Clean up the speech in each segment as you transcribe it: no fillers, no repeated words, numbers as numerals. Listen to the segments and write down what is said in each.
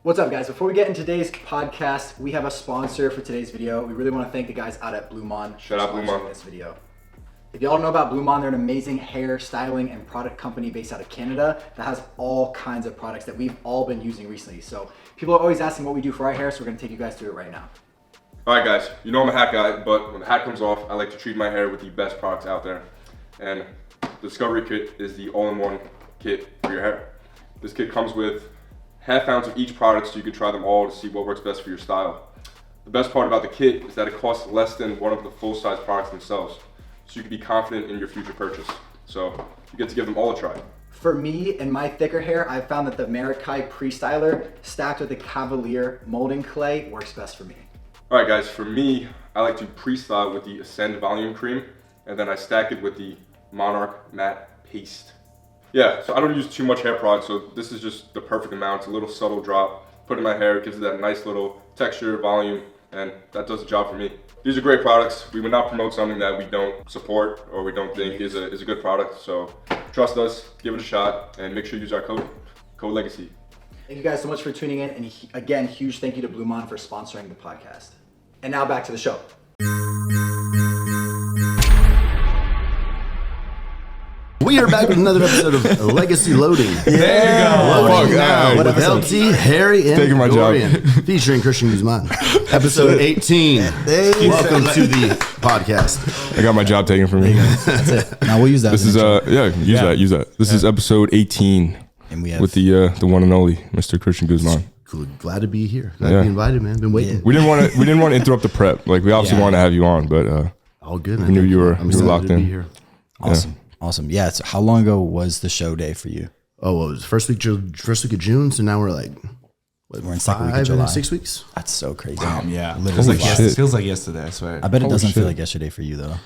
What's up, guys? Before we get into today's podcast, we have a sponsor for today's video. We really want to thank the guys out at Blumaan. Shout out Blumaan. This video. If y'all don't know about Blumaan, they're an amazing hair styling and product company based out of Canada that has all kinds of products that we've all been using recently. So people are always asking what we do for our hair, so we're gonna take you guys through it right now. All right, guys, you know I'm a hat guy, but when the hat comes off, I like to treat my hair with the best products out there. And Discovery Kit is the all-in-one kit for your hair. This kit comes with half ounce of each product so you can try them all to see what works best for your style. The best part about the kit is that it costs less than one of the full-size products themselves, so you can be confident in your future purchase. So you get to give them all a try. For me and my thicker hair, I found that the Marikai Pre-Styler stacked with the Cavalier molding clay works best for me. All right, guys, for me, I like to pre-style with the Ascend Volume Cream, and then I stack it with the Monarch Matte Paste. Yeah, so I don't use too much hair product, so this is just the perfect amount. It's a little subtle drop, put in my hair, gives it that nice little texture, volume, and that does the job for me. These are great products. We would not promote something that we don't support or we don't think is a good product. So trust us, give it a shot, and make sure you use our code LEGACY. Thank you guys so much for tuning in, and again, huge thank you to Blumaan for sponsoring the podcast. And now back to the show. We are back with another episode of Legacy Loading. There you go. Loading now What with LT, Harry, and Taking my Dorian, featuring Christian Guzman. Episode 18. Welcome to the podcast. I got my job taken from me. That's it. Now we'll use that. This is use that. This is episode 18 and we have with the one and only Mr. Christian Guzman. Cool. Glad to be here. Glad to be invited, man. Been waiting. We didn't want to interrupt the prep. Like we obviously wanted to have you on, but all good. We knew you were locked in. Here. Awesome. Yeah. Awesome. Yeah. So how long ago was the show day for you? Oh, well, it was first week of June. So now we're like, we're in second week of July. 6 weeks. That's so crazy. Yeah. Literally. It feels like yesterday, I swear. I bet it doesn't feel like yesterday for you though.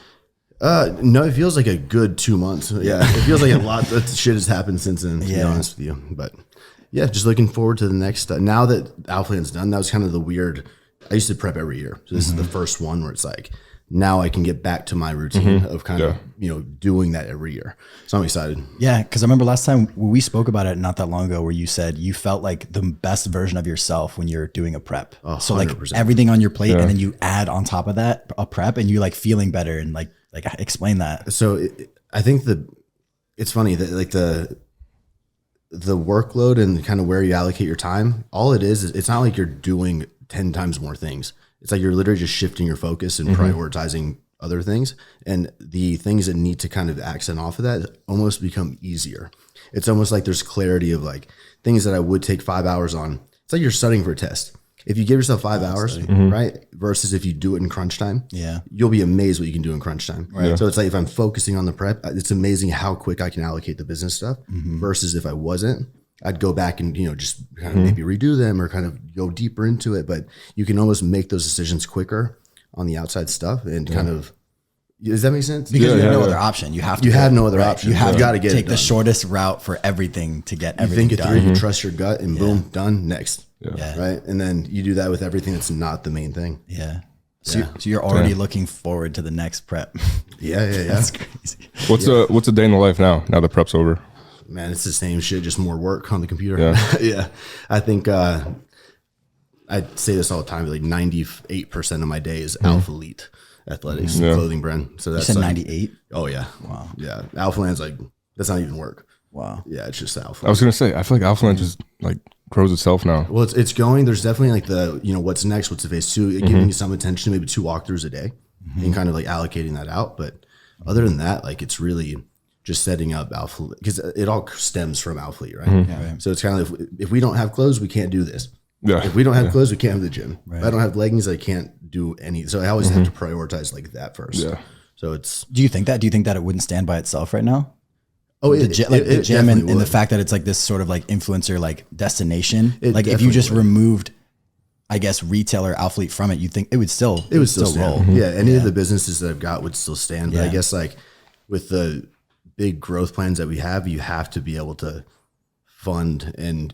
No, it feels like a good 2 months. Yeah, it feels like a lot of shit has happened since then, to be honest with you. But yeah, just looking forward to the next. Now that Alphaland's done, that was kind of the weird. I used to prep every year. So this is the first one where it's like, now I can get back to my routine of kind of, doing that every year. So I'm excited. Yeah. Cause I remember last time we spoke about it not that long ago where you said you felt like the best version of yourself when you're doing a prep. Oh, so like 100%. everything on your plate and then you add on top of that a prep and you like feeling better and like explain that. So I think it's funny that like the workload and kind of where you allocate your time, all it is it's not like you're doing 10 times more things. It's like you're literally just shifting your focus and prioritizing other things. And the things that need to kind of accent off of that almost become easier. It's almost like there's clarity of like things that I would take 5 hours on. It's like you're studying for a test. If you give yourself 5 hours, right, versus if you do it in crunch time, you'll be amazed what you can do in crunch time. Right. So it's like if I'm focusing on the prep, it's amazing how quick I can allocate the business stuff versus if I wasn't. I'd go back and, just kind of maybe redo them or kind of go deeper into it. But you can almost make those decisions quicker on the outside stuff and kind of, does that make sense? Because you have no other option. You have to. You have no other option. You have got to take the shortest route for everything to get everything done. You think it through, you trust your gut and boom, done, next. Yeah. Right. And then you do that with everything that's not the main thing. Yeah. So you're already looking forward to the next prep. Yeah. That's crazy. What's a day in the life now the prep's over? Man, it's the same shit, just more work on the computer. Yeah. I think I say this all the time, like 98% of my day is Alphaland Athletics clothing brand. So that's you said like 98? Oh yeah. Wow. Yeah. Alphaland's like, that's not even work. Wow. Yeah, it's just Alphaland. I was gonna say, I feel like Alphaland just like grows itself now. Well, it's going, there's definitely like the, what's next, what's the phase two, giving you some attention, maybe 2 walkthroughs a day and kind of like allocating that out. But other than that, like it's really just setting up Alpha, because it all stems from Alpha, right? So it's kind of, if we don't have clothes, we can't do this. Yeah. If we don't have clothes, we can't have the gym. If I don't have leggings, I can't do any. So I always have to prioritize like that first. Yeah. So it's. Do you think that it wouldn't stand by itself right now? Oh, the gym and the fact that it's like this sort of like influencer like destination. Like if you just removed, I guess, retailer Alphalete from it, you think it would still roll. Yeah. Any of the businesses that I've got would still stand. But I guess like with the big growth plans that we have, you have to be able to fund and,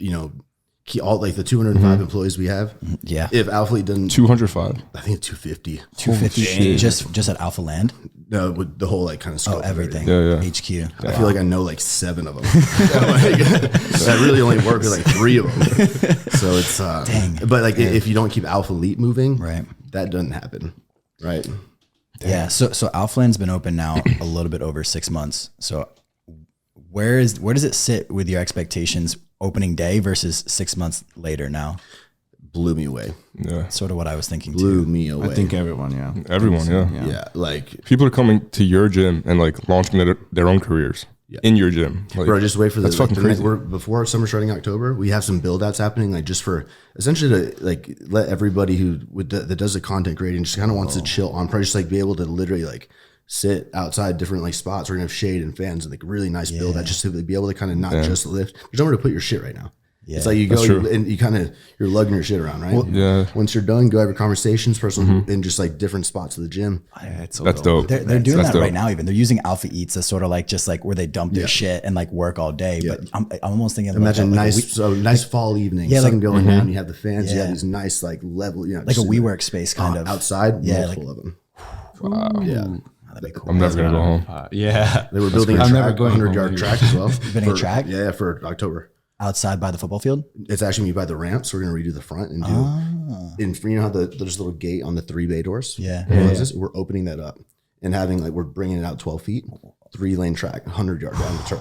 keep all like the 205 employees we have. Yeah. If Alphalete doesn't 205, I think it's 250. 250 just at Alphaland. No, with the whole like kind of scope. Oh, everything. Yeah. HQ. I feel like I know like 7 of them. I really only work with like 3 of them. So it's Dang. But like if you don't keep Alpha Elite moving, Right. that doesn't happen, right? Yeah. So Alphaland's been open now a little bit over 6 months. So where does it sit with your expectations opening day versus 6 months later now? Blew me away. Yeah. Sort of what I was thinking Blew too. me away. I think everyone, yeah. Everyone, yeah. Yeah, like People are coming to your gym and like launching their own careers in your gym. Like, bro, just wait for that's fucking crazy. Before summer starting October, we have some build outs happening, like just for essentially to like let everybody who that does the content creating just kind of wants to chill on, probably just like be able to literally like sit outside different like spots. We're gonna have shade and fans and like really nice build out just to be able to kind of not just lift. There's nowhere to put your shit right now. Yeah, it's like you go and you kind of you're lugging your shit around, right? Well, yeah. Once you're done, go have your conversations, in just like different spots of the gym. It's so That's dope. They're doing That's that dope. right now. Even they're using Alpha Eats as sort of like just like where they dump their shit and like work all day. But I'm almost thinking of Imagine like nice fall evening, Yeah, sun like- going down. You have the fans. You Yeah. have these nice like level, like a just WeWork space kind of outside. Yeah, Multiple of them. Wow. Yeah, Oh, that'd be cool. I'm never gonna go home. yeah. they were building a I'm never track, going 100-yard home. track as well. building a for- track? Yeah, for October. Outside by the football field. It's actually gonna be by the ramps. We're gonna redo the front and do. And you know how there's a little gate on the 3 bay doors. Yeah. We're opening that up and having like we're bringing it out 12 feet, 3-lane track, 100-yard down the turf.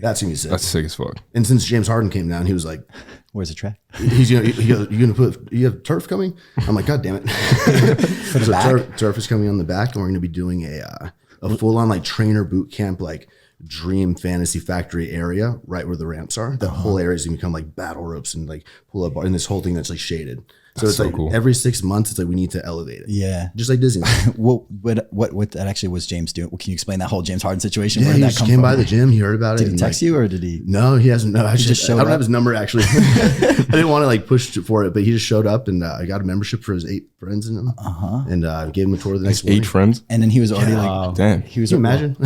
That's gonna be sick. That's sick as fuck. And since James Harden came down, he was like, Where's the track? he's gonna you gonna put you have turf coming? I'm like, God damn it. For the So back? turf is coming on the back, and we're gonna be doing a full on like trainer boot camp, like dream fantasy factory area right where the ramps are. The whole area is gonna become like battle ropes and like pull up and this whole thing that's like shaded. So it's so like cool. every 6 months, it's like we need to elevate it. Yeah. Just like Disney. What that actually was James doing? Can you explain that whole James Harden situation? Yeah, Where he did that just come came from? by the gym. He heard about it. Did he and, text like, you or did he? No, he hasn't. No, just showed I don't up? have his number actually. I didn't want to like push for it, but he just showed up and I got a membership for his 8 friends in him. And gave him a tour the next morning. 8 friends. And then he was already like, Damn. he was Can you imagine?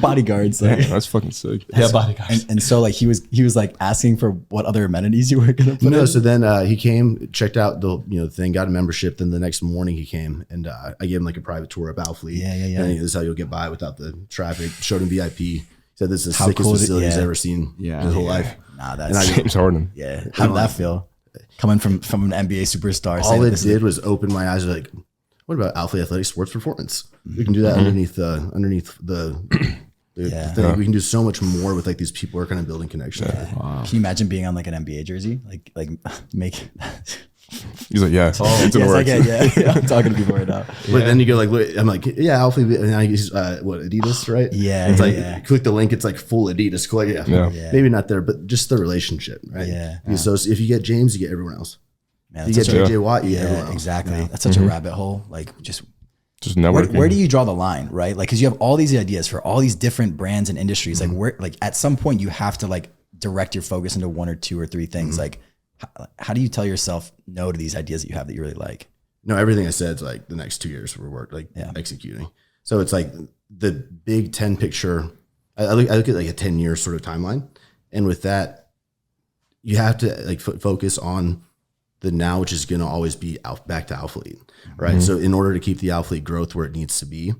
bodyguards. Damn, Like, that's fucking sick. Yeah, bodyguards. and so like he was like asking for what other amenities you were gonna put No, in. so then he came, checked out the thing, got a membership. Then the next morning he came and I gave him like a private tour of Alphaland. Yeah. And this is how you'll get by without the traffic. Showed him VIP. He said this is the How sickest cool is it? facility he's Yeah. ever seen in his whole life. Nah, And that's James Harden. yeah. How did that feel? Coming from an NBA superstar. saying All that it this is- did was open my eyes. Like, what about Alpha Athletic Sports Performance? We can do that underneath the Yeah. thing. We can do so much more with like these people are kind of building connections. Can you imagine being on like an NBA jersey? Like make. He's like, yeah, it's in the Yes, I works. get, yeah. I'm talking to people right now. But then you go like, look, I'm like, yeah, Alpha, and I use what Adidas, right? Yeah, it's like yeah. click the link, it's like full Adidas. Click, Yeah. maybe not there, but just the relationship, right? Yeah. So if you get James, you get everyone else. Man, You that's get such a- JJ Watt, you get everyone yeah, else. exactly. That's such a rabbit hole. Like just Just networking. where do you draw the line, right? Like, because you have all these ideas for all these different brands and industries. Like, where, like, at some point, you have to like direct your focus into 1 or 2 or 3 things. Like, how do you tell yourself no to these ideas that you have that you really like? No, everything I said is like the next 2 years for work, like executing. So it's like the big 10 picture. I look at like a 10-year sort of timeline, and with that, you have to like focus on the now, which is going to always be back to Alphaland, right? So in order to keep the Alphaland growth where it needs to be,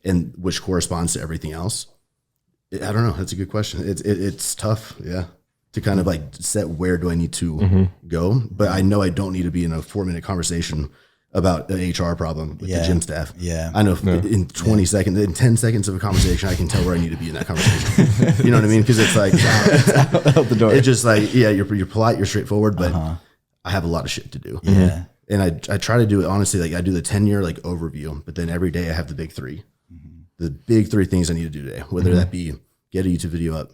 and which corresponds to everything else, I don't know. That's a good question. It's tough, to kind of like set where do I need to go, but I know I don't need to be in a 4-minute conversation about an HR problem with the gym staff. Yeah. I know in 20 seconds, in 10 seconds of a conversation, I can tell where I need to be in that conversation. You know what I mean? Because it's like Out the door. it's just like you're polite, you're straightforward, but I have a lot of shit to do. Yeah. And I try to do it honestly. Like I do the 10-year like overview, but then every day I have the big 3, the big 3 things I need to do today. Whether that be get a YouTube video up,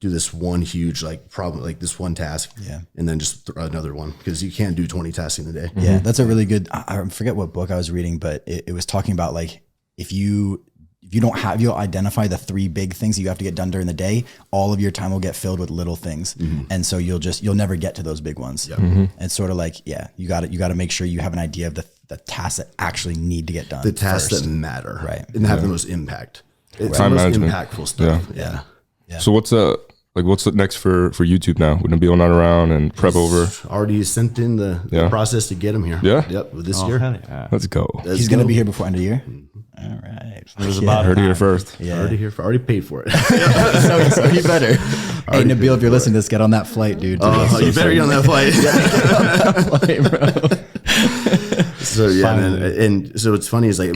do this one huge like problem, like this one task, and then just another one, because you can't do 20 tasks in a day. Yeah, that's a really good. I forget what book I was reading, but it was talking about like if you don't identify the 3 big things that you have to get done during the day, all of your time will get filled with little things, and so you'll never get to those big ones. It's sort of like you got to make sure you have an idea of the tasks that actually need to get done. The tasks first. that matter, Right. and have the most impact. It's Time the most management. impactful stuff. Yeah. So what's the next for YouTube now? We're gonna be on that around and prep over. Already sent in the process to get him here. Yeah? Yep. This Oh, year. hell yeah. Let's go. Let's He's gonna go. be here before end of year. All right. It was about Heard it here time. first. Yeah. Already paid for it. so you better. Hey, Nabil, if you're listening to this, get on that flight, dude. You better get on that flight. So yeah, man. And so what's funny is like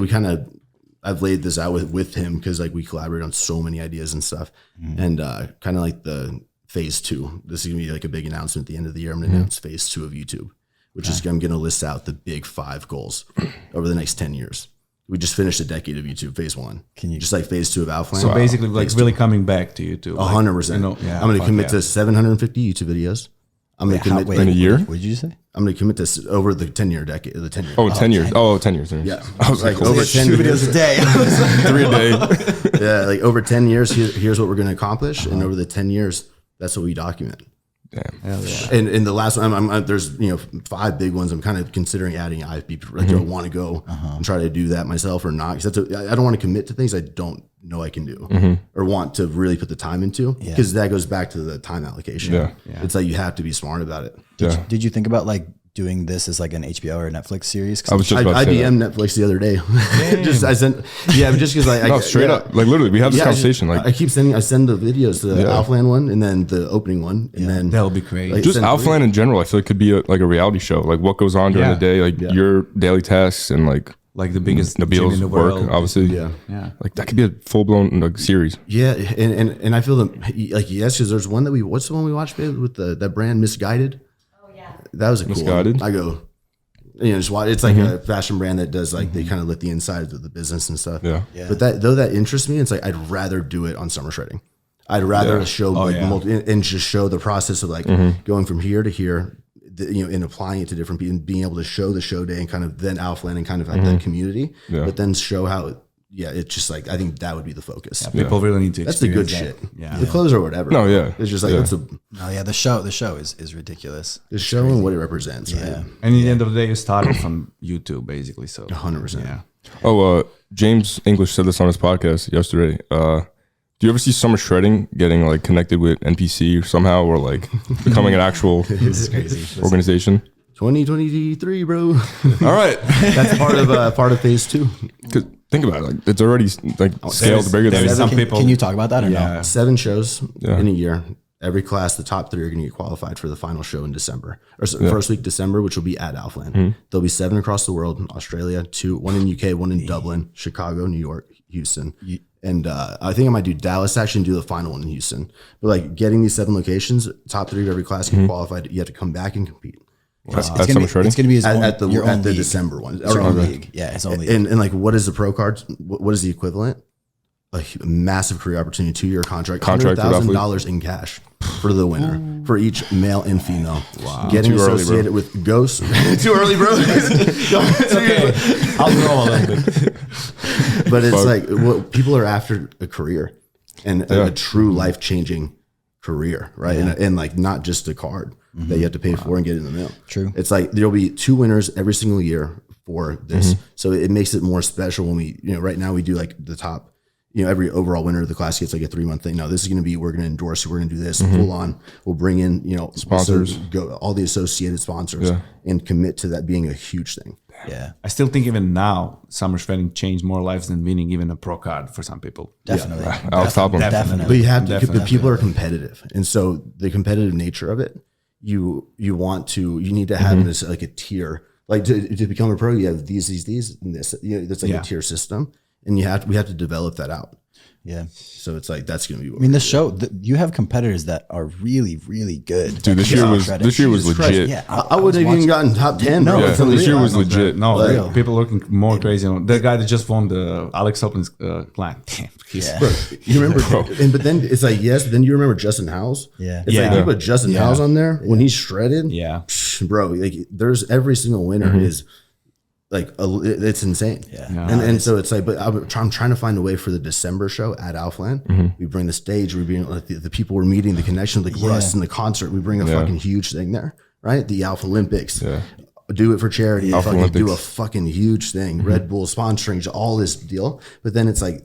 I've laid this out with him because like we collaborate on so many ideas and stuff, and kind of like the phase 2. This is gonna be like a big announcement at the end of the year. I'm gonna announce phase 2 of YouTube, which is I'm gonna list out the big 5 goals over the next 10 years. We just finished a decade of YouTube, phase 1. Can you just like phase 2 of Alphaland? So basically, like really coming back to YouTube. 100%. You know, yeah, I'm gonna fuck commit yeah. to 750 YouTube videos. I'm gonna commit in a year? What did you say? I'm gonna commit this over the 10-year decade. The 10 year. Oh, 10 years. Oh, 10 years. Yeah, I was like, over 10 years. a day. 3 a day. Yeah, like over 10 years, here's what we're going to accomplish. And over the 10 years, that's what we document. Damn. Hell yeah. And the last one, there's 5 big ones. I'm kind of considering adding IFB. Like, do I want to go and try to do that myself or not? Because I don't want to commit to things I don't know I can do or want to really put the time into. Because that goes back to the time allocation. Yeah. It's like you have to be smart about it. Yeah. Did you think about like doing this as like an HBO or a Netflix series? 'Cause I was just about I to say that. DM'd Netflix the other day. I sent, just because No, straight up. Like literally, we have this conversation. Like I send the videos to the Alphaland one and then the opening one and then That'll be crazy. like, just send Alphaland in general, I feel like could be like a reality show. Like what goes on during Yeah. the day, like your daily tasks and like like the biggest gym Nabil's in the work, world. obviously. Yeah. Yeah. Like that could be a full blown like series. Yeah, and I feel like yes, because there's one that what's the one we watched, babe, with that brand Misguided? Oh yeah. That was a cool Misguided? one. I go, just watch. It's like a fashion brand that does like they kind of let the inside of the business and stuff. Yeah. But that interests me. It's like I'd rather do it on summer shredding. I'd rather show and just show the process of like going from here to here, and applying it to different people and being able to show the show day and kind of then Alphaland and kind of like that community, but then show how it's just like I think that would be the focus. People really need to That's the good experience shit. that. Yeah. The clothes or whatever. No, yeah. It's just like Yeah. that's Oh yeah, the show is ridiculous. the show and what it represents. Right? Yeah. And in the end of the day, you started from YouTube basically. So 100%. Yeah. Oh, James English said this on his podcast yesterday. Do you ever see summer shredding getting like connected with NPC or somehow, or like becoming an actual organization? 2023, bro. All right, That's part of phase 2. because think about it, like it's already like scaled bigger than there's some Can, people. can you talk about that or no? Yeah. 7 shows Yeah. in a year. Every class, the top 3 are going to get qualified for the final show in December, or first week December, which will be at Alphaland. There'll be 7 across the world: Australia, 2, 1 in UK, 1 in Dublin, Chicago, New York, Houston, and I think I might do Dallas. Actually, and do the final one in Houston. But like getting these 7 locations, top 3 of every class get qualified. You have to come back and compete that's It's summer shredding. gonna be his own, at the your own league. December one. His Or own the- league. Yeah, his own league. And like, what is the pro card? What is the equivalent? A massive career opportunity, 2-year contract, Contract with $100,000 in cash for the winner, for each male and female. Wow. Getting Too early, bro. associated with ghosts. Too early, bro. I'll grow a little bit. But it's like what people are after a career and a true life changing career, right? And like not just a card that you have to pay for and get in the mail. True. It's like there'll be 2 winners every single year for this, so it makes it more special when we, right now we do like the top. Every overall winner of the class gets like a 3-month thing. No, this is going to be, we're going to endorse you. We're going to do this full on. We'll bring in, Sponsors. all the associated sponsors and commit to that being a huge thing. yeah, I still think even now, summer shredding changed more lives than winning even a pro card for some people. definitely. I'll stop him. Definitely. But you have to, Definitely. but people are competitive. And so the competitive nature of it, you need to have this like a tier, like to become a pro, you have these, and this, that's like a tier system. And we have to develop that out. Yeah. So it's like, that's going to be what I mean, you have competitors that are really, really good. Dude, this year was legit. Yeah, I would have even gotten top 10, bro. Yeah, It's this year unreal. was legit. No, Like- people looking more crazy. The guy that just won the Alex Open's client. Damn, he's Yeah. Bro, you remember, but then it's like, yes, but then you remember Justin Howes. Yeah. It's like you put Justin Howes on there when he's shredded. Yeah. Bro, like there's every single winner is like it's insane. Yeah. And so it's like, but I'm trying to find a way for the December show at Alphaland. We bring the stage, we bring like the people we're meeting, the connection, like Russ and the concert. We bring a fucking huge thing there, right? The Alpha Olympics. Yeah. Do it for charity. Alpha Fucking do a Olympics. fucking huge thing. Red Bull sponsoring all this deal, but then it's like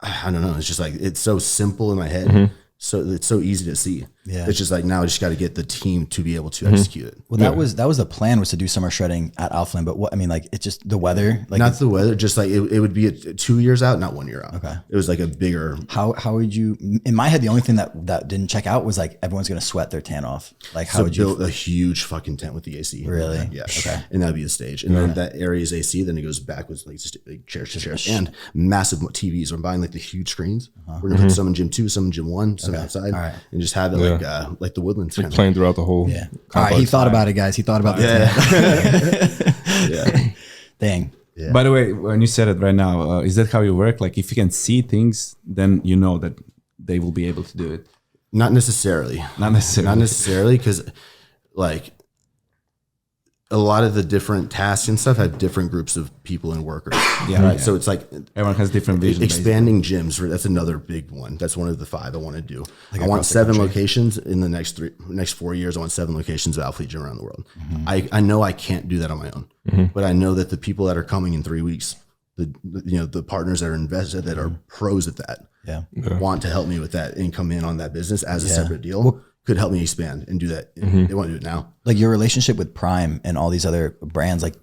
I don't know. It's just like it's so simple in my head. So it's so easy to see. Yeah. It's just like now I just got to get the team to be able to execute it. Well, that was the plan, was to do summer shredding at Alphaland. But what I mean, like, it's just the weather. Like, Not the weather, just like it would be 2 years out, not 1 year out. Okay. It was like a bigger. how would you? In my head, the only thing that didn't check out was like everyone's gonna sweat their tan off. Like, how So would you? built a huge fucking tent with the AC. Really? Yeah. Okay. And that'd be the stage. And then that area is AC. Then it goes back with like chairs to chairs and massive TVs. We're buying like the huge screens. We're gonna put some in gym 2, some in gym 1, some outside, All right. and just have it like the woodlands. Like playing throughout the whole. Yeah. All right. He thought about it, guys. He thought about the tan. Yeah. Dang. Yeah. By the way, when you said it right now, is that how you work? Like, if you can see things, then you know that they will be able to do it. Not necessarily. Not necessarily. Not necessarily, because like a lot of the different tasks and stuff have different groups of people and workers. Yeah, Right. yeah. So it's like Everyone has different vision. expanding gyms. That's another big one. That's one of the 5 I want to do. I want across the 7 country? locations in the next 4 years. I want 7 locations of Alphalete Gym around the world. Mm-hmm. I know I can't do that on my own, but I know that the people that are coming in 3 weeks, the partners that are invested, that are pros at that, Yeah. want to help me with that and come in on that business as a separate deal, could help me expand and do that. They want to do it now. Like, your relationship with Prime and all these other brands, like,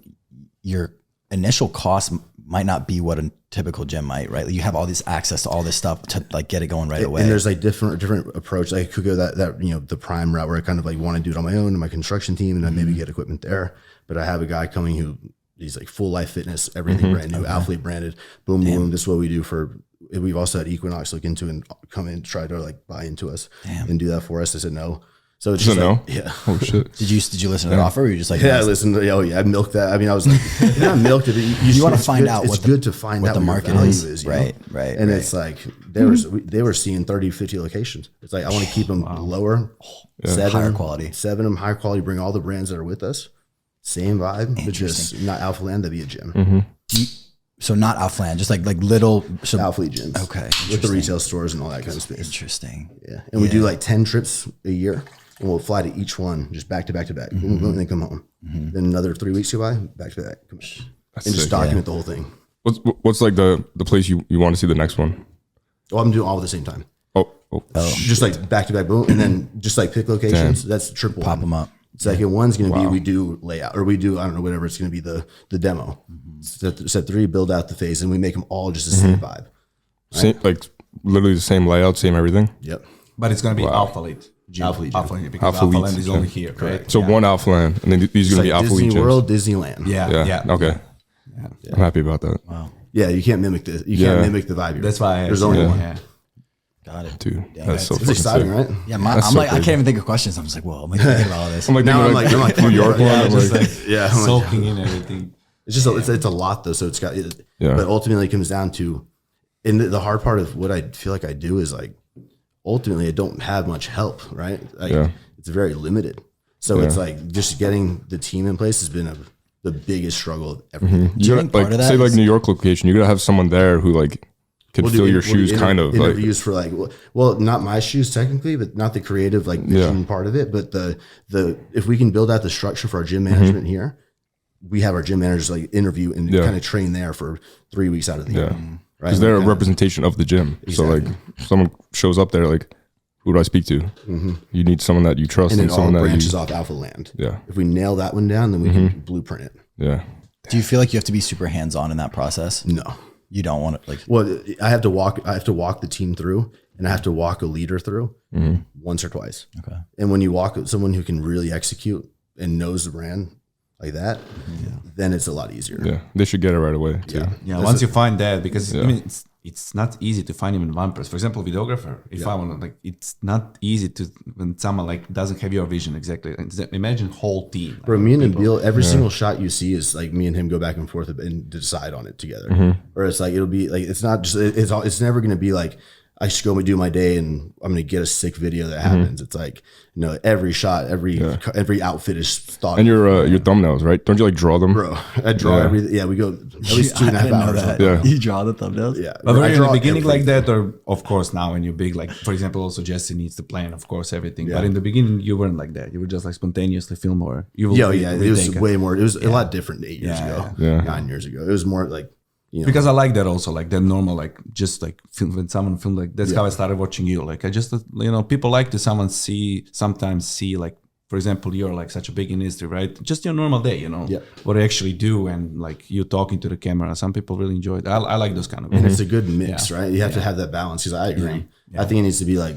your initial cost might not be what a typical gym might, right? Like, you have all this access to all this stuff to like get it going right away. And there's like different approach. I could go that the Prime route where I kind of like want to do it on my own and my construction team, and I maybe get equipment there. But I have a guy coming who he's like full life fitness, everything brand new, Alphalete branded. Boom, boom. This is what we do for. We've also had Equinox look into and come in, try to like buy into us and do that for us. I said no. So it's just No? yeah. Oh shit. Did you listen to the offer, or were you just like, Yeah, I listened to, I milked that. I mean, I was like, not milked it. You want to find good, out it's what good to find what out the what your market value is. you Right, know? right, And right. it's like they were seeing 30, 50 locations. It's like I want to keep them lower, 7 Higher quality. 7 of them higher quality. Bring all the brands that are with us, same vibe, but just not Alphaland. That'd be a gym. So not Alphaland, just like little. So, Alphalete gyms. Okay, with the interesting. retail stores and all that kind of space. Interesting. Yeah, and we do like 10 trips a year. And we'll fly to each one just back to back to back. Boom, boom, and then come home. Then another 3 weeks go by, back to back. Come back. And just sick. document the whole thing. What's like the place you want to see the next one? Oh, I'm doing all at the same time. Oh. Just like back to back, boom, and then just like pick locations. That's triple. Pop them up. Second one's going to be we do layout, or we do, I don't know, whatever it's going to be, the demo. Set 3, build out the phase, and we make them all just the same vibe. Same, like literally the same layout, same everything. Yep. But it's going to be Alphalete. Alphalete. Alphalete, because Alphalete, Alphaland is yeah. only here, right? So one Alphaland, and then these are It's gonna like be Disney Alphalete gyms. World, Disneyland. Yeah. Okay. I'm happy about that. Wow. Yeah, you can't mimic this. You Yeah. can't mimic the vibe. Here. That's why There's only one. Yeah. Got it. Dude, that's so It's fucking exciting, sick. right? Yeah, That's I'm so like, I crazy. can't even think of questions. I'm just like, whoa, I'm thinking about all this. I'm like, Now thinking I'm like New York one. I'm just like, like Yeah, I'm like, soaking in everything. it's just it's a lot though. So it's got, Yeah. but ultimately it comes down to, and the hard part of what I feel like I do is like, ultimately I don't have much help, right? Like Yeah. it's very limited. So it's like just getting the team in place has been the biggest struggle of everything. Do you you think gotta, part of like, that say like is- New York location, you gotta have someone there who like could We'll do fill your we'll do shoes, kind of like. interviews for like, well, not my shoes technically, but not the creative like vision part of it, but the if we can build out the structure for our gym management here, we have our gym managers like interview and Yeah. kind of train there for 3 weeks out of the year. Yeah. Right? Because they're a Kind of- representation of the gym. So like, Exactly. if someone shows up there, like, who do I speak to? You need someone that you trust and and, then all someone that branches you. off Alphaland. Yeah. If we nail that one down, then we can blueprint it. Yeah. Do you feel like you have to be super hands on in that process? No. You don't want to like. Well, I have to walk the team through, and I have to walk a leader through once or twice. Okay. And when you walk someone who can really execute and knows the brand like that, then it's a lot easier. Yeah. They should get it right away too. Yeah. Yeah, once you find that, because I mean, it's not easy to find even one person. For example, videographer. If I want to, like, it's not easy to when someone like doesn't have your vision exactly. Imagine whole team. Bro, me and Nabil, every single shot you see is like me and him go back and forth and decide on it together. Or it's like it'll be like it's not just it's never going to be like I just go and do my day and I'm going to get a sick video that happens. It's like every shot, every outfit is thought. And your thumbnails, right? Don't you like draw them? Bro, I draw everything. Yeah, we go at least 2.5 hours. Yeah. You draw the thumbnails. Yeah, But were I you in draw the beginning like everything. that, or of course now when you're big, like for example, also Jesse needs to plan, of course, everything. Yeah. But in the beginning, you weren't like that. You would just like spontaneously film, or you will Yeah, it was retake it. way more. It was a lot different 8 years Yeah, ago, yeah. 9 years ago. It was more like, You know, because I like that also, like that normal, like just like film, when someone film, like that's how I started watching you. Like I just, people like to sometimes see like, for example, you're like such a big in history, right? Just your normal day, what I actually do, and like you talking to the camera. Some people really enjoy it. I like those kind of. And it's a good mix, right? You have to have that balance. Because I agree. I think it needs to be like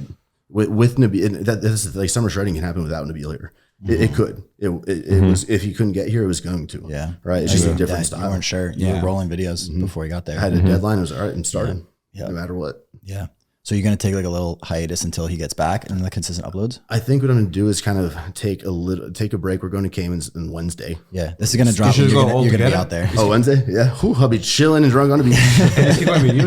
with Nabil. This is like summer shredding can happen without Nabil here. It could. It was, if he couldn't get here, it was going to. Yeah. Right. It's just a different style. You weren't sure. You were rolling videos before you got there. I had a deadline. It was all right and started. No matter what. Yeah. So you're gonna take like a little hiatus until he gets back and the consistent uploads? I think what I'm gonna do is kind of take a break. We're going to Cayman's on Wednesday. Yeah. This is gonna drop. You're gonna be out there. Oh, Wednesday? Yeah. I'll be chilling and drunk on the beach. Is he going to be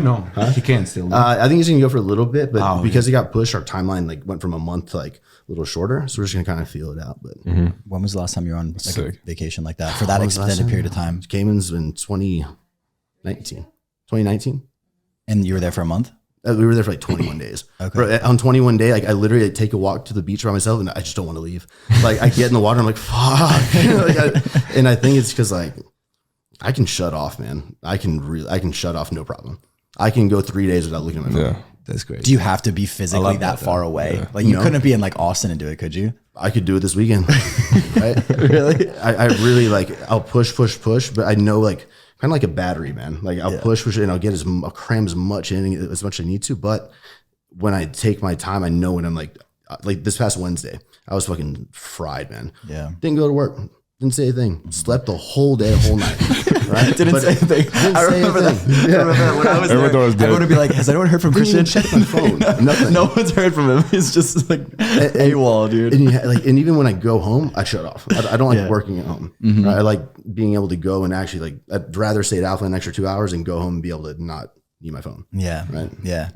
He can't still. I think he's gonna go for a little bit, but because he got pushed, our timeline like went from a month to like a little shorter. So we're just gonna kind of feel it out. But When was the last time you were on like a vacation like that for that extended period of time? Cayman's in 2019. And you were there for a month? We were there for like 21 days. Okay. Bro, on 21 day, like I literally take a walk to the beach by myself, and I just don't want to leave. Like I get in the water, I'm like, fuck. And I think it's because like I can shut off, man. I can shut off no problem. I can go 3 days without looking at my phone. Yeah. That's great. Do you have to be physically that far away? Yeah. Like you couldn't be in like Austin and do it, could you? I could do it this weekend. Right? Really? I really like, I'll push, but I know like, kind of like a battery, man. Like I'll push, and I'll cram as much in as much as I need to. But when I take my time, I know when I'm like this past Wednesday, I was fucking fried, man. Yeah. Didn't go to work. Didn't say a thing. Slept the whole day, whole night. Right? Didn't say a thing. I remember that. Yeah. I remember that when I was there. Everyone would be like, has anyone heard from Christian? Check my phone. Nothing. No one's heard from him. He's just like AWOL, dude. And even when I go home, I shut off. I don't like working at home. Right? I like being able to go and actually like, I'd rather stay at Alphaland an extra 2 hours and go home and be able to not need my phone. Yeah. Right. Yeah.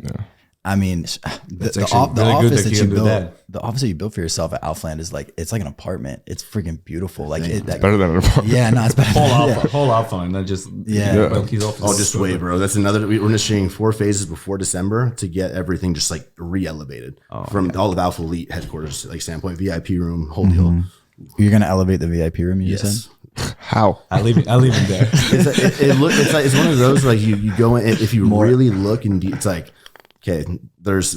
I mean, the office that you built for yourself at Alphaland is like, it's like an apartment. It's freaking beautiful. Like it's better than an apartment. Yeah, no, it's better. Whole Alpha, not just his office. Oh, just wait, bro. That's another. We're initiating 4 phases before December to get everything just like re-elevated from all of Alpha Elite headquarters, like standpoint, VIP room, whole deal. You're gonna elevate the VIP room. You just said. How? I leave it there. It's one of those like you go in, if you really look and it's like, okay, it's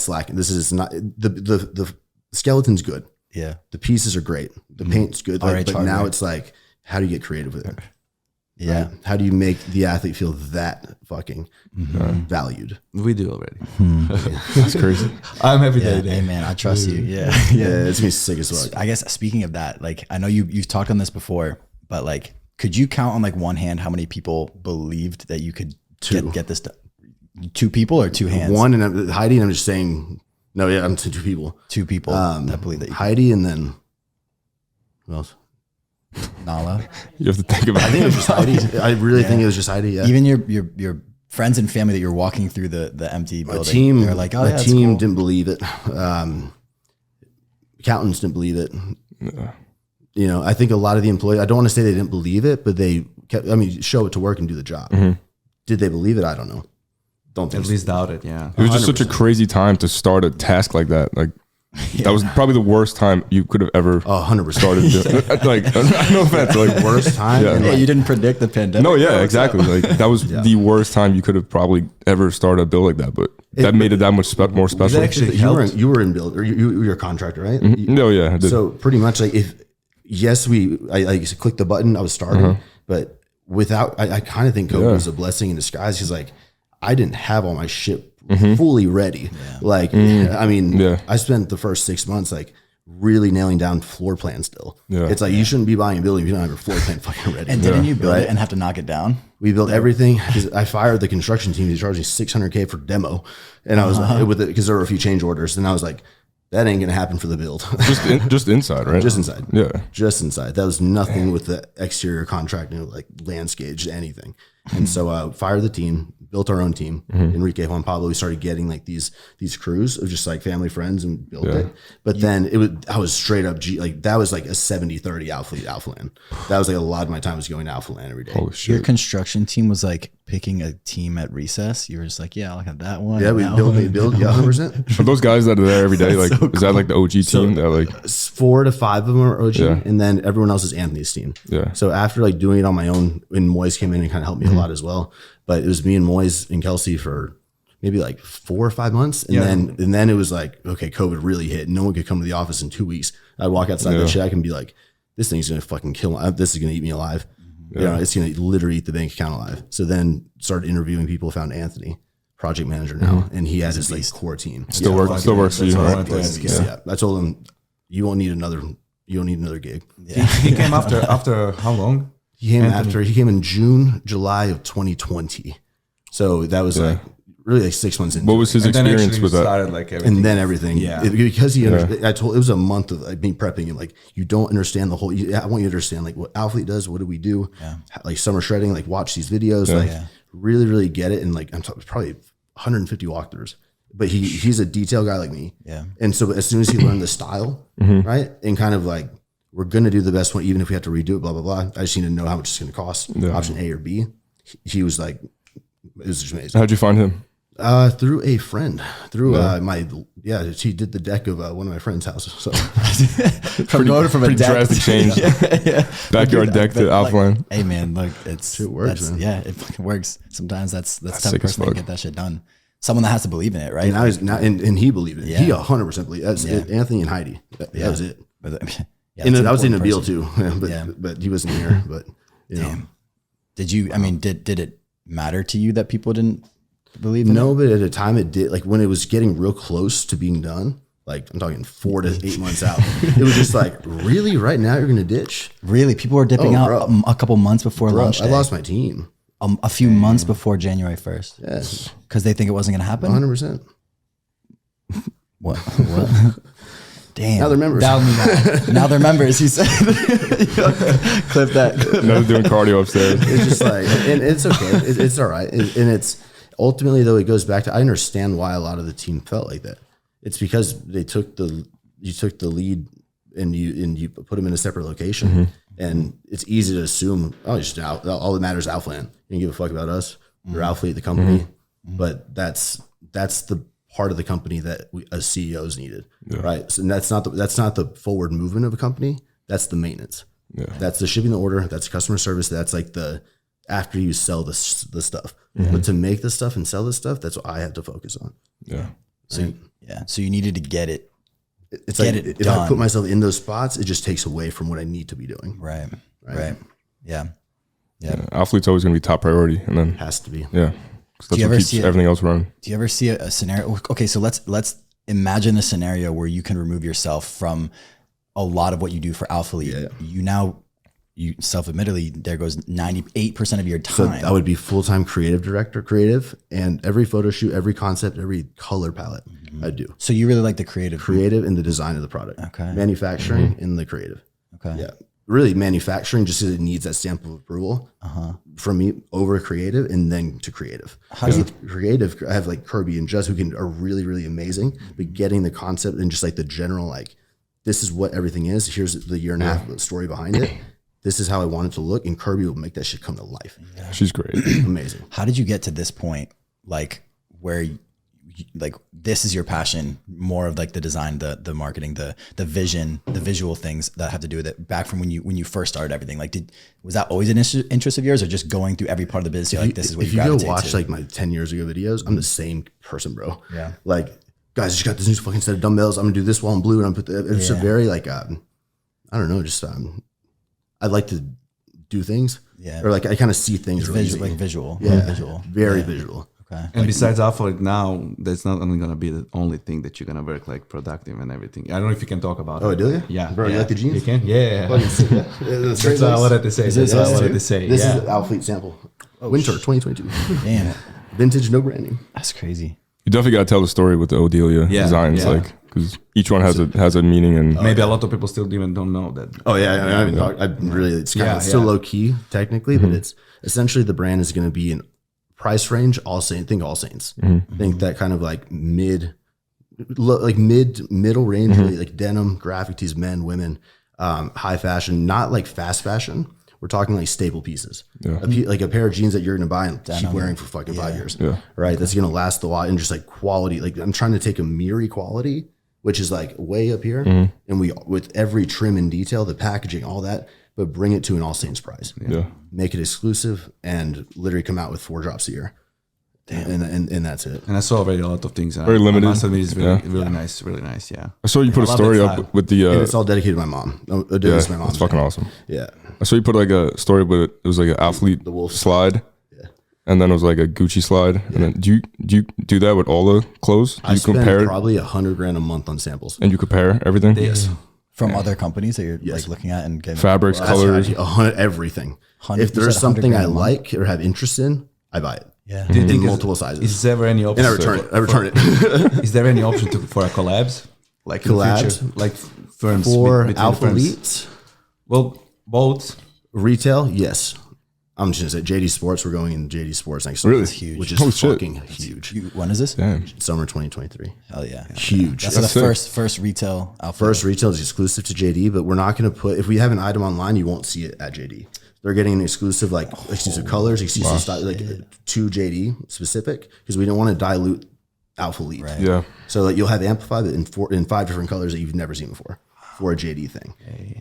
slacking. This is not the skeleton's good. Yeah, the pieces are great. The paint's good. Like, but now it's like, how do you get creative with it? Yeah. Right? How do you make the athlete feel that fucking valued? We do already. That's crazy. I'm every day. Hey man, I trust you. Yeah. It's gonna be sick as well. I guess speaking of that, like I know you've talked on this before, but like, could you count on like one hand how many people believed that you could get this done? 2 people or 2 hands? One, and Heidi, and I'm just saying, no, yeah, I'm saying 2 people. 2 people that believe that. Heidi, and then who else? Nala. You have to think about it. I think it was just Heidi. I really think it was just Heidi. Yeah. Even your friends and family that you're walking through the empty building, they're like, the team didn't believe it. Accountants didn't believe it. You know, I think a lot of the employees, I don't want to say they didn't believe it, but they kept, show it to work and do the job. Did they believe it? I don't know. Don't think at least doubt it. Yeah. It was just such a crazy time to start a task like that. Like that was probably the worst time you could have ever 100% started. Like no offense, like worst time. Yeah, you didn't predict the pandemic. No, yeah, exactly. Like that was the worst time you could have probably ever started a build like that. But that made it that much more special. Actually, you were in build, or you were a contractor, right? No, yeah. I did. So pretty much like I clicked the button, I was starting, but without, I kind of think COVID was a blessing in disguise. Because like I didn't have all my shit fully ready. Like, I spent the first 6 months like really nailing down floor plan still. It's like you shouldn't be buying a building if you don't have your floor plan fucking ready. And didn't you build it and have to knock it down? We built everything. I fired the construction team. They charged me $600K for demo, and I was with it because there were a few change orders, and I was like, that ain't gonna happen for the build. just inside, right? Just inside. Yeah. Just inside. That was nothing with the exterior contracting, like landscapes, anything. And so fired the team, built our own team. Enrique, Juan Pablo, we started getting like these crews of just like family friends and built it. But then I was straight up like that was like a 70-30 Alphaland. That was like a lot of my time was going to Alphaland every day. Holy shit. Your construction team was like picking a team at recess. You were just like, yeah, I'll have that one. Yeah, we build 100%. Are those guys that are there every day? Like, is that like the OG team? That like 4 to 5 of them are OG, and then everyone else is Anthony's team. Yeah. So after like doing it on my own, when Moise came in and kind of helped me a lot as well, but it was me and Moise and Kelsey for maybe like 4 or 5 months, and then it was like, okay, COVID really hit. No one could come to the office in 2 weeks. I'd walk outside the shack and be like, this thing's gonna fucking kill me. This is gonna eat me alive. You know, it's gonna literally eat the bank account alive. So then started interviewing people, found Anthony, project manager now, and he had his like core team. still works for you, right? Yeah. I told him, you don't need another gig. He came after how long? He came in July of 2020. So that was like really like 6 months into What was his And then experience actually with that? started like everything. and then everything. Yeah. Because I told it was a month of like me prepping him. Like, you don't understand the whole, I want you to understand like what Alphalete does. What do we do? Like summer shredding, like watch these videos, like really, really get it. And like, I'm talking probably 150 walkthroughs, but he's a detail guy like me. Yeah. And so as soon as he learned the style, right. And kind of like, we're going to do the best one, even if we have to redo it, blah, blah, blah. I just need to know how much it's going to cost. Option A or B. He was like, it was just amazing. How'd you find him? Through a friend, he did the deck of one of my friend's houses. So Going from a deck drastic change. Backyard deck to Alphaland. Hey man, look, it works, man. Yeah, it fucking works. Sometimes that's the type sick of as person that fuck. can get that shit done. Someone that has to believe in it, right? and I was now, and he believed it. Yeah. He 100% believed. That's it. Anthony and Heidi. That was it. But, And that's I was in an Nabil important too, but he wasn't here. But you know, Did you? I mean, did it matter to you that people didn't believe in it? no, but at a time it did. Like when it was getting real close to being done, like I'm talking 4 to 8 months out, it was just like, really, right now you're gonna ditch? Really, people were dipping out bro. a couple months before launch I day. lost my team. A few months before January 1st. Yes, Because they think it wasn't going to happen. 100%. What? Damn. Now they're members. Now they're members. He said. Clip that. Never doing cardio upstairs. It's just like, and it's okay. It's all right. And it's ultimately though, it goes back to, I understand why a lot of the team felt like that. It's because you took the lead and you put them in a separate location, and it's easy to assume, oh, just all that matters is Alphaland. You don't give a fuck about us. You're Alphalete, the company, but that's the part of the company that we as CEOs needed, right? So that's not the forward movement of a company. That's the maintenance. Yeah. That's the shipping the order. That's customer service. That's like the after you sell the stuff. But to make the stuff and sell the stuff, that's what I have to focus on. Yeah. So so you needed to get it. It's Get like it if I done. put myself in those spots, it just takes away from what I need to be doing. Right. Yeah. Athlete's always going to be top priority. And then, Has to be. yeah. 'Cause that's you what ever keeps see it- everything else running. Do you ever see a scenario? Okay, so let's imagine a scenario where you can remove yourself from a lot of what you do for Alphalete. You self-admittedly, there goes 98% of your So time. I would be full-time creative director, and every photo shoot, every concept, every color palette I do. So you really like the creative. In the design of the product. Okay. Manufacturing in the creative. Okay. Yeah. Really manufacturing just because it needs that stamp of approval from me over creative and then to creative. Because with creative, I have like Kirby and Jess who are really, really amazing, but getting the concept and just like the general, like, this is what everything is. Here's the year and a half of the story behind it. This is how I want it to look. And Kirby will make that shit come to life. She's great. Amazing. How did you get to this point, like where like this is your passion, more of like the design, the marketing, the vision, the visual things that have to do with it, back from when you first started everything? Like, was that always an interest of yours, or just going through every part of the business, you're like, this is what if you you go gravitate watch to? like my 10 years ago videos, I'm the same person, bro. Yeah. Like, guys, I just got this new fucking set of dumbbells. I'm gonna do this while I'm blue, and I'm put it's a very like I don't know, just I like to do things. Yeah. Or like I kind of see things really Visual, easily. like visual. Yeah. Visual. Very visual. Okay. And besides Alpha, now that's not only gonna be the only thing that you're gonna work like productive and everything. I don't know if you can talk about. Oh, it. Delia? Yeah, Bro, you like the jeans? You can. Yeah. That's That's what I wanted to say. That's what I wanted to say. This Yeah. is the Alphalete sample. Winter 2022. Damn, Vintage, no branding. that's crazy. You definitely got to tell the story with the Delia designs, yeah. like, because each one has a meaning. And Maybe a lot of people still even don't know that. Oh yeah, I haven't talked. I really, it's kind of still low key technically, but it's essentially the brand is going to be price range, All Saints. Think All Saints. Think that kind of like middle range, really, like denim, graphic tees, men, women, high fashion, not like fast fashion. We're talking like staple pieces, like a pair of jeans that you're gonna buy and keep wearing for fucking 5 years, right? That's gonna last a lot, and just like quality. Like I'm trying to take a Miri quality, which is like way up here, and we with every trim and detail, the packaging, all that, but bring it to an All Saints price. Make it exclusive, and literally come out with 4 drops a year. And that's it. And I saw already a lot of things. Very limited. I must admit, it's really nice, really nice. Yeah. I saw you put a story up with the. And it's all dedicated to my mom. It's my mom's. That's fucking awesome. Yeah. I saw you put like a story, but it was like an athlete The wolf slide. Yeah. And then it was like a Gucci slide. And then do you do that with all the clothes? Do I you spend compare it? probably $100,000 a month on samples. And you compare everything? Yes. From other companies that you're like looking at and getting Fabrics, That's colors. right, everything. If you there's said something I $100,000 a month? like or have interest in, I buy it. Yeah. Do you think multiple sizes. Is there any option? And I return it. I return it. Is there any option for a collabs? Like in the Collabs? future? Like firms For between Alpha firms? Elites, Well, both. retail, yes. I'm just gonna say JD Sports. We're going in JD Sports next Really? summer, That's huge. which is Holy shit. fucking huge. When is this? Damn. Summer 2023. Hell yeah. Huge. That's That's the sick. first retail outfit. First retail is exclusive to JD, but we're not going to put, if we have an item online, you won't see it at JD. They're getting an exclusive, like exclusive colors, exclusive style, like to JD specific, because we don't want to dilute Alpha Elite. Right. Yeah. So like you'll have Amplify in 5 different colors that you've never seen before for a JD thing.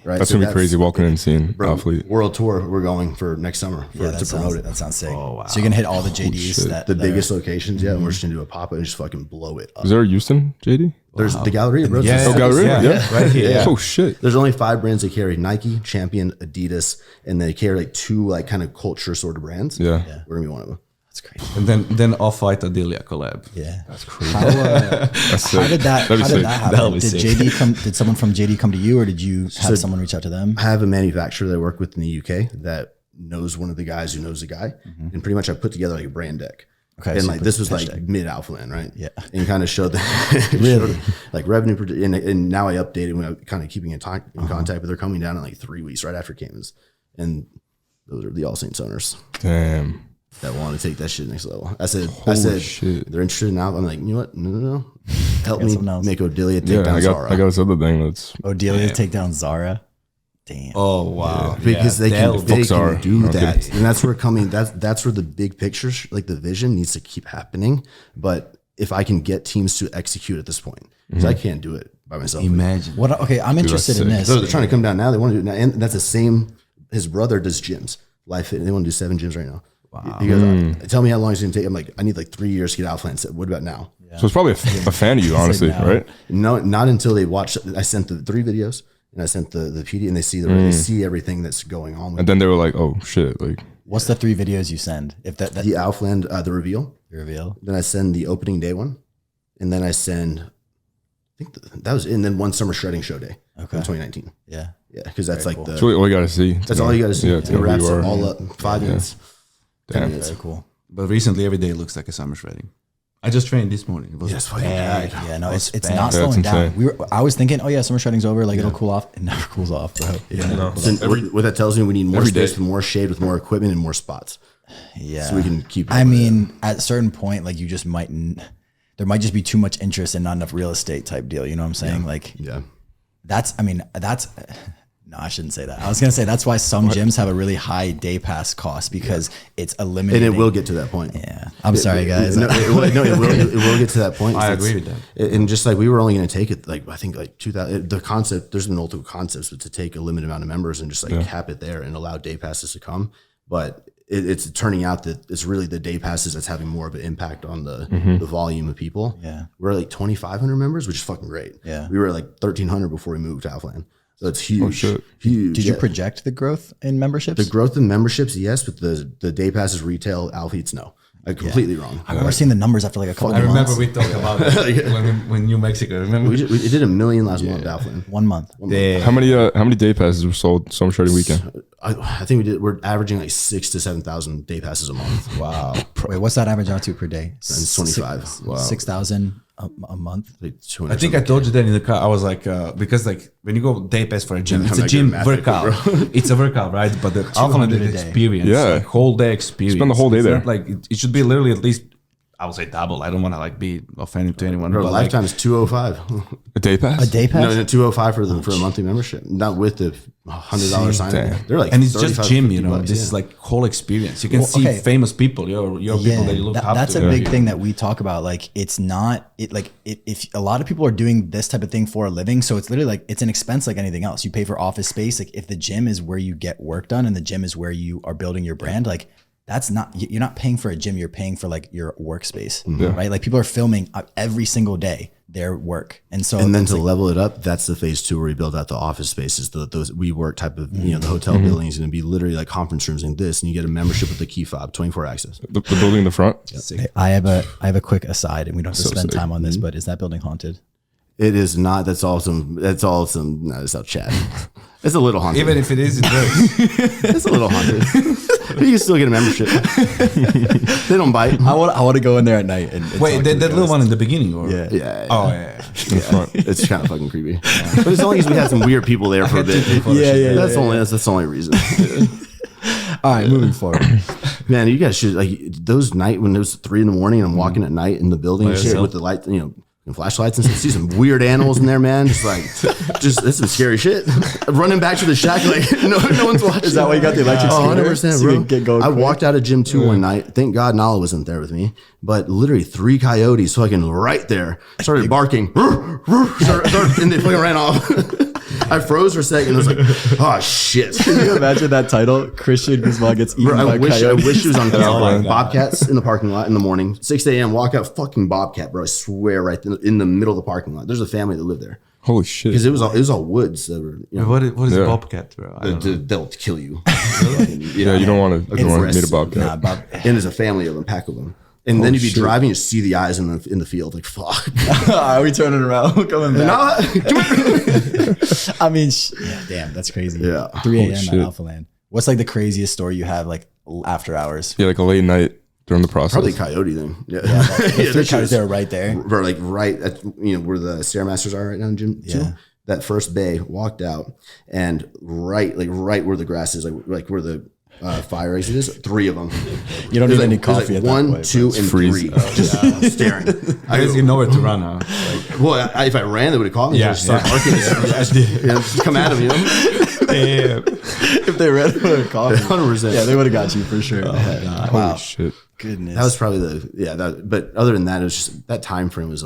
Right. That's So gonna be crazy walking in and seeing Bro, athlete. World tour we're going for next summer Yeah, to that promote sounds, it. that sounds sick. So you're gonna hit all the JDs shit. that The that biggest locations, yeah, and we're just gonna do a pop up and just fucking blow it up. Is there a Houston, JD? There's the Galleria, bro. Yeah, Oh, Galleria? yeah. Right here. Yeah. Oh, shit. There's only 5 brands that carry: Nike, Champion, Adidas, and they carry like 2 like kind of culture sort of brands. Yeah. We're gonna be one of them. That's crazy. And then Off-White a Delia collab. Yeah. That's crazy. How, That's sick. how did that That'd be sick. happen? That'll be Did sick. JD come? Did someone from JD come to you, or did you have someone reach out to them? I have a manufacturer that I work with in the UK that knows one of the guys who knows the guy, and pretty much I put together like a brand deck. Okay, and so like you this put was the like hashtag. mid Alphaland, right? Yeah. and kind of showed that really like revenue, and now I updated when I'm kind of keeping in contact, but they're coming down in like 3 weeks right after Caymans, and those are the All Saints owners Damn. that want to take that shit next level. I said shit. they're interested in Alpha. I'm like, you know what? No. Help me something else. make Delia take Yeah, down I Zara. got this other thing that's Oh, Delia take down Zara. Damn. Oh wow! because they They'll- can Zara. do Okay. that, and that's where coming. That's where the big picture, like the vision, needs to keep happening. But if I can get teams to execute at this point, because I can't do it by myself. Imagine. What? Okay, I'm interested in sick. this. They're trying to come down now. They want to do it now, and that's the same. His brother does gyms, Life Fit. They want to do 7 gyms right now. Wow. He goes, tell me how long it's going to take. I'm like, I need like 3 years to get Alphaland. So what about now? so it's probably a fan of you, honestly, now. right? No, not until they watch. I sent the 3 videos, and I sent the PD, and they see everything that's going on with And then they were like, "Oh shit!" Like, What's the 3 videos you send? If that the Alphaland, the reveal. you reveal. Then I send the opening day one, and then I send. I think that was, and then one summer shredding show day Okay. in 2019. Yeah. Yeah, because that's like the. that's really all you gotta see. That's all you got to see. Yeah, It to know who wraps you it are. all up 5 minutes. 10 Damn. minutes. Very cool. But recently, every day looks like a summer shredding. I just trained this morning. It was Yes, fucking bad. Yeah, no, it's bad. not Yeah, slowing that's down. insane. I was thinking, oh yeah, summer shredding's over, like it'll cool off. It never cools off, bro. So what that tells me, we need more every space day. with more shade, with more equipment, and more spots. Yeah. So we can keep. I up with mean, at a certain point, like you just might, there might just be too much interest and not enough real estate type deal. You know what I'm saying? Like it. Yeah. No, I shouldn't say that. I was gonna say that's why some gyms have a really high day pass cost because it's eliminating. And it will get to that point. Yeah, I'm sorry, guys. No, it will get to that point. I It's- agree with that. And just like we were only going to take it, like I think like 2000. The concept, there's been multiple concepts, but to take a limited amount of members and just like cap it there and allow day passes to come. But it's turning out that it's really the day passes that's having more of an impact on the volume of people. Yeah. We're like 2,500 members, which is fucking great. Yeah. We were like 1,300 before we moved to Alphaland. So it's huge. shit. Huge. Did you Yeah. project the growth in memberships? The growth in memberships, yes, but the day passes retail Alpha no. Completely wrong. I remember seeing the numbers after like a couple I of remember months. we talked about it when New Mexico. Remember? We did $1 million last month, Alphaland. 1 month. How many day passes were sold summer shredding weekend? I think we're averaging like 6,000 to 7,000 day passes a month. Wow. Wait, what's that average out to per day? It's 25. Wow. 6,000 a month. Like 200 I think I told you that in the car. I was like, because like when you go day pass for a gym, it's a I'm gym not good at math, workout. It's a workout, right? But the Alphaland a day. experience, Yeah. like whole day experience. Spend the whole day It's there. not like it should be literally at least, I would say double. I don't want to like be offended to anyone. Bro, but like, lifetime is 205. A day pass? A day pass. No, 205 for a monthly membership, not with the $100 sign. Damn. They're like, and it's just 35, gym, 50 you know. bucks, This yeah. is like whole experience. You can Well, see okay. famous people, your people that you look up that's to. a big thing that we talk about. Like, it's not it like if a lot of people are doing this type of thing for a living, so it's literally like it's an expense like anything else. You pay for office space. Like, if the gym is where you get work done and the gym is where you are building your brand, like that's not, you're not paying for a gym. You're paying for like your workspace, right? Like, people are filming every single day their work, and so And then it's to like, level it up, that's the phase 2 where we build out the office spaces, those WeWork type of, the hotel building is going to be literally like conference rooms and this, and you get a membership with the key fob, 24 access. The building in the front? I have a quick aside, and we don't have to So spend sick. time on this, but is that building haunted? It is not. That's all some. No, it's all chat. It's a little haunted. Even if it is, it works. It's a little haunted. But you can still get a membership. They don't bite. I want to go in there at night and Wait, talk to that the little ghost. one in the beginning, or Yeah. Yeah. Oh yeah. In the front. It's kind of fucking creepy. But it's only because we had some weird people there for a bit. That's the only reason. All right, moving forward. Man, you guys should like those night when it was 3 a.m. and I'm walking at night in the building and shit yourself? with the light, and flashlights and see some weird animals in there, man. That's some scary shit. Running back to the shack, like no one's watching. Is that why you got the electric Oh, scooter? 100%, So you bro. can get going I quick? walked out of gym 2 one night. Thank God Nala wasn't there with me. But literally 3 coyotes fucking right there started barking. And they fucking ran off. I froze for a second. I was like, oh shit. Can you imagine that title? Christian Guzman gets eaten Bro, by I wish coyotes. it was on camera. my Bobcats in the parking lot in the morning. 6 a.m. Walk out, fucking bobcat, bro. I swear, right in the middle of the parking lot. There's a family that lived there Holy shit. because it was all woods. That were, What is Yeah. a bobcat, bro? I don't know. they'll kill you. Yeah, you don't want to meet a bobcat. Nah, Bob. And there's a family of them, pack of them. And then if you're driving, you see the eyes in the field. Like fuck. Are we turning around? We're coming back. No, I mean, yeah, damn, that's crazy. Yeah. 3 a.m. at shit. Alphaland. What's like the craziest story you have like after hours? Yeah, like a late night during the process. probably coyote then. Yeah, The that three shit coyotes was- there right there. We're like right at where the Stairmasters are right now in gym 2. Yeah. That first bay, walked out, and right where the grass is, like where the fire exit is, 3 of them. You don't There's need any like, there's coffee like at 1, that point. 2, and Freeze. 3, just staring. I guess you know where to run, huh? Well, if I ran, they would have caught me. Yeah, Yeah, just start barking. Just come at them, Damn. If they read it, coffee. 100%. Yeah, they would have got you for sure. Holy Wow. shit. Goodness. That was probably but other than that, it was just that time frame was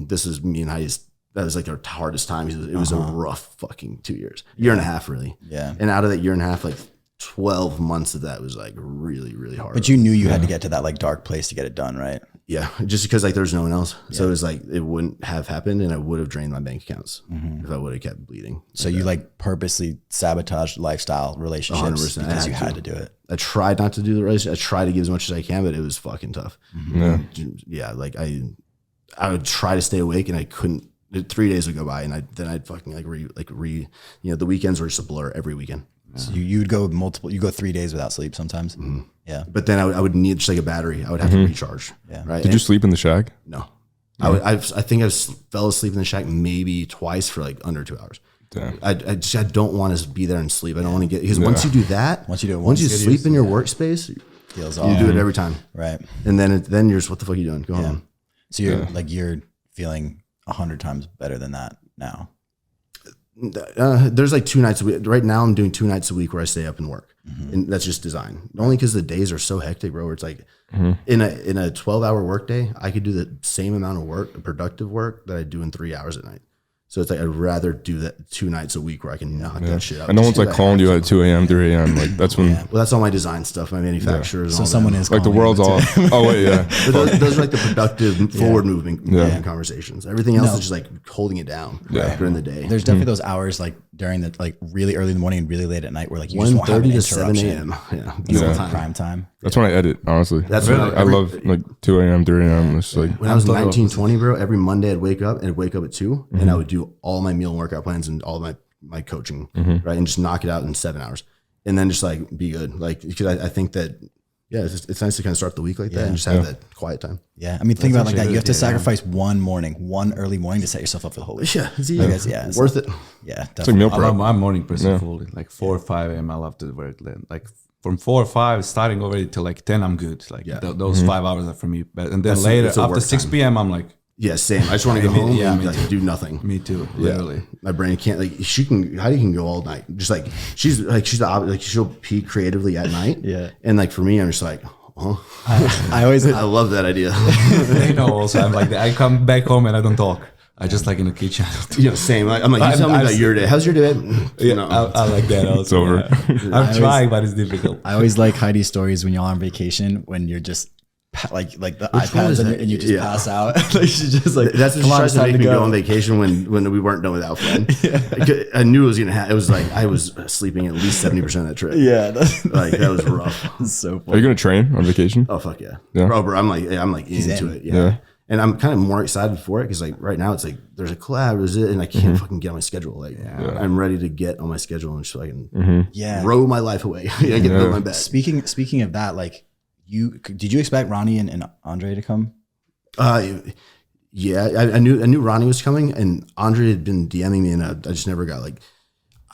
this was me and Heidi's. That was like our hardest time. It was a rough fucking 2 years, year and a half really. Yeah. And out of that year and a half, like 12 months of that was like really, really hard. But you knew you had to get to that like dark place to get it done, right? Yeah, just because like there's no one else, so it was like it wouldn't have happened, and I would have drained my bank accounts if I would have kept bleeding. So you like purposely sabotaged lifestyle relationships 100%. because you I had had to do it. I tried not to do the relationship. I tried to give as much as I can, but it was fucking tough. Yeah. Yeah, like I would try to stay awake, and I couldn't. 3 days would go by, and I'd fucking the weekends were just a blur every weekend. So you go 3 days without sleep sometimes. Yeah. But then I would need just like a battery. I would have to recharge. Yeah. Right. Did you sleep in the shack? No. I think I fell asleep in the shack maybe twice for like under 2 hours. Damn. I don't want to be there and sleep. I don't want to get because once you do that, Once you do it once you once, sleep in your workspace, Feels you off. do it every time, Right. and then you're just what the fuck are you doing? Go home. So you're feeling 100 times better than that now. There's like 2 nights a week. Right now, I'm doing 2 nights a week where I stay up and work, and that's just design. Only because the days are so hectic, bro. Where it's like in a 12-hour workday, I could do the same amount of work, productive work, that I do in 3 hours at night. So it's like I'd rather do that 2 nights a week where I can knock that shit out. And no Just one's like 'cause I calling have you to. at 2 a.m., 3 a.m. Like that's when Well, that's all my design stuff, my manufacturers. and So all someone that. is like the calling world's you off. Oh wait, yeah. But those are like the productive, forward moving Yeah. conversations. Everything else No. is just like holding it down Yeah. during the day. There's definitely those hours like during the like really early in the morning and really late at night where like you just won't have 1:30 an to 7 interruption. a.m. Yeah, It's no like time. prime time. That's when I edit, honestly. That's I when love like 2 a.m., 3 a.m. It's like When I was 19, 20, bro, every Monday I'd wake up at 2 and I would do all my meal and workout plans and all my coaching, right? And just knock it out in 7 hours and then just like be good. Like, because I think that, yeah, it's nice to kind of start the week like that and just have that quiet time. Yeah, I mean, think about it like that. You have to sacrifice one early morning to set yourself up for the whole week. Yeah, it's worth it. Yeah, It's like meal definitely. prep. I'm morning person fully. Like 4 or 5 a.m. I love to work then. Like from 4 or 5, starting already till like 10, I'm good. Like those 5 hours are for me. But and then later it's a after work 6 time. p.m. I'm like, Yeah, same. I just want to go home and me like do nothing. me too, literally. My brain can't Heidi can go all night. Just like she's she'll peak creatively at night. Yeah. And like for me, I'm just like, oh, I always I love that idea. They know also I'm like that. I come back home and I don't talk. I just like in the kitchen. Same. I'm like, you tell me about your day. How's your day? I like that also. It's over. Yeah. I'm trying, but it's difficult. I always like Heidi's stories when y'all are on vacation when you're just like the one iPads is and, that? and you just Yeah. pass out. Like she's just like, That's what come she on, tries it's to time make me to go on vacation when we weren't done with Alphaland. I knew it was gonna happen. It was like I was sleeping at least 70% of that trip. Yeah, that's Like that was rough. so Are funny. you gonna train on vacation? Oh fuck yeah, Yeah. bro. I'm like into in. it. Yeah. Yeah. And I'm kind of more excited for it because like right now it's like there's a collab, and I can't fucking get on my schedule. Like I'm ready to get on my schedule and so I can Yeah. row my life away. I get to go to my bed. Speaking of that, like did you expect Ronnie and Andre to come? Yeah, I knew Ronnie was coming, and Andre had been DMing me, and I just never got like.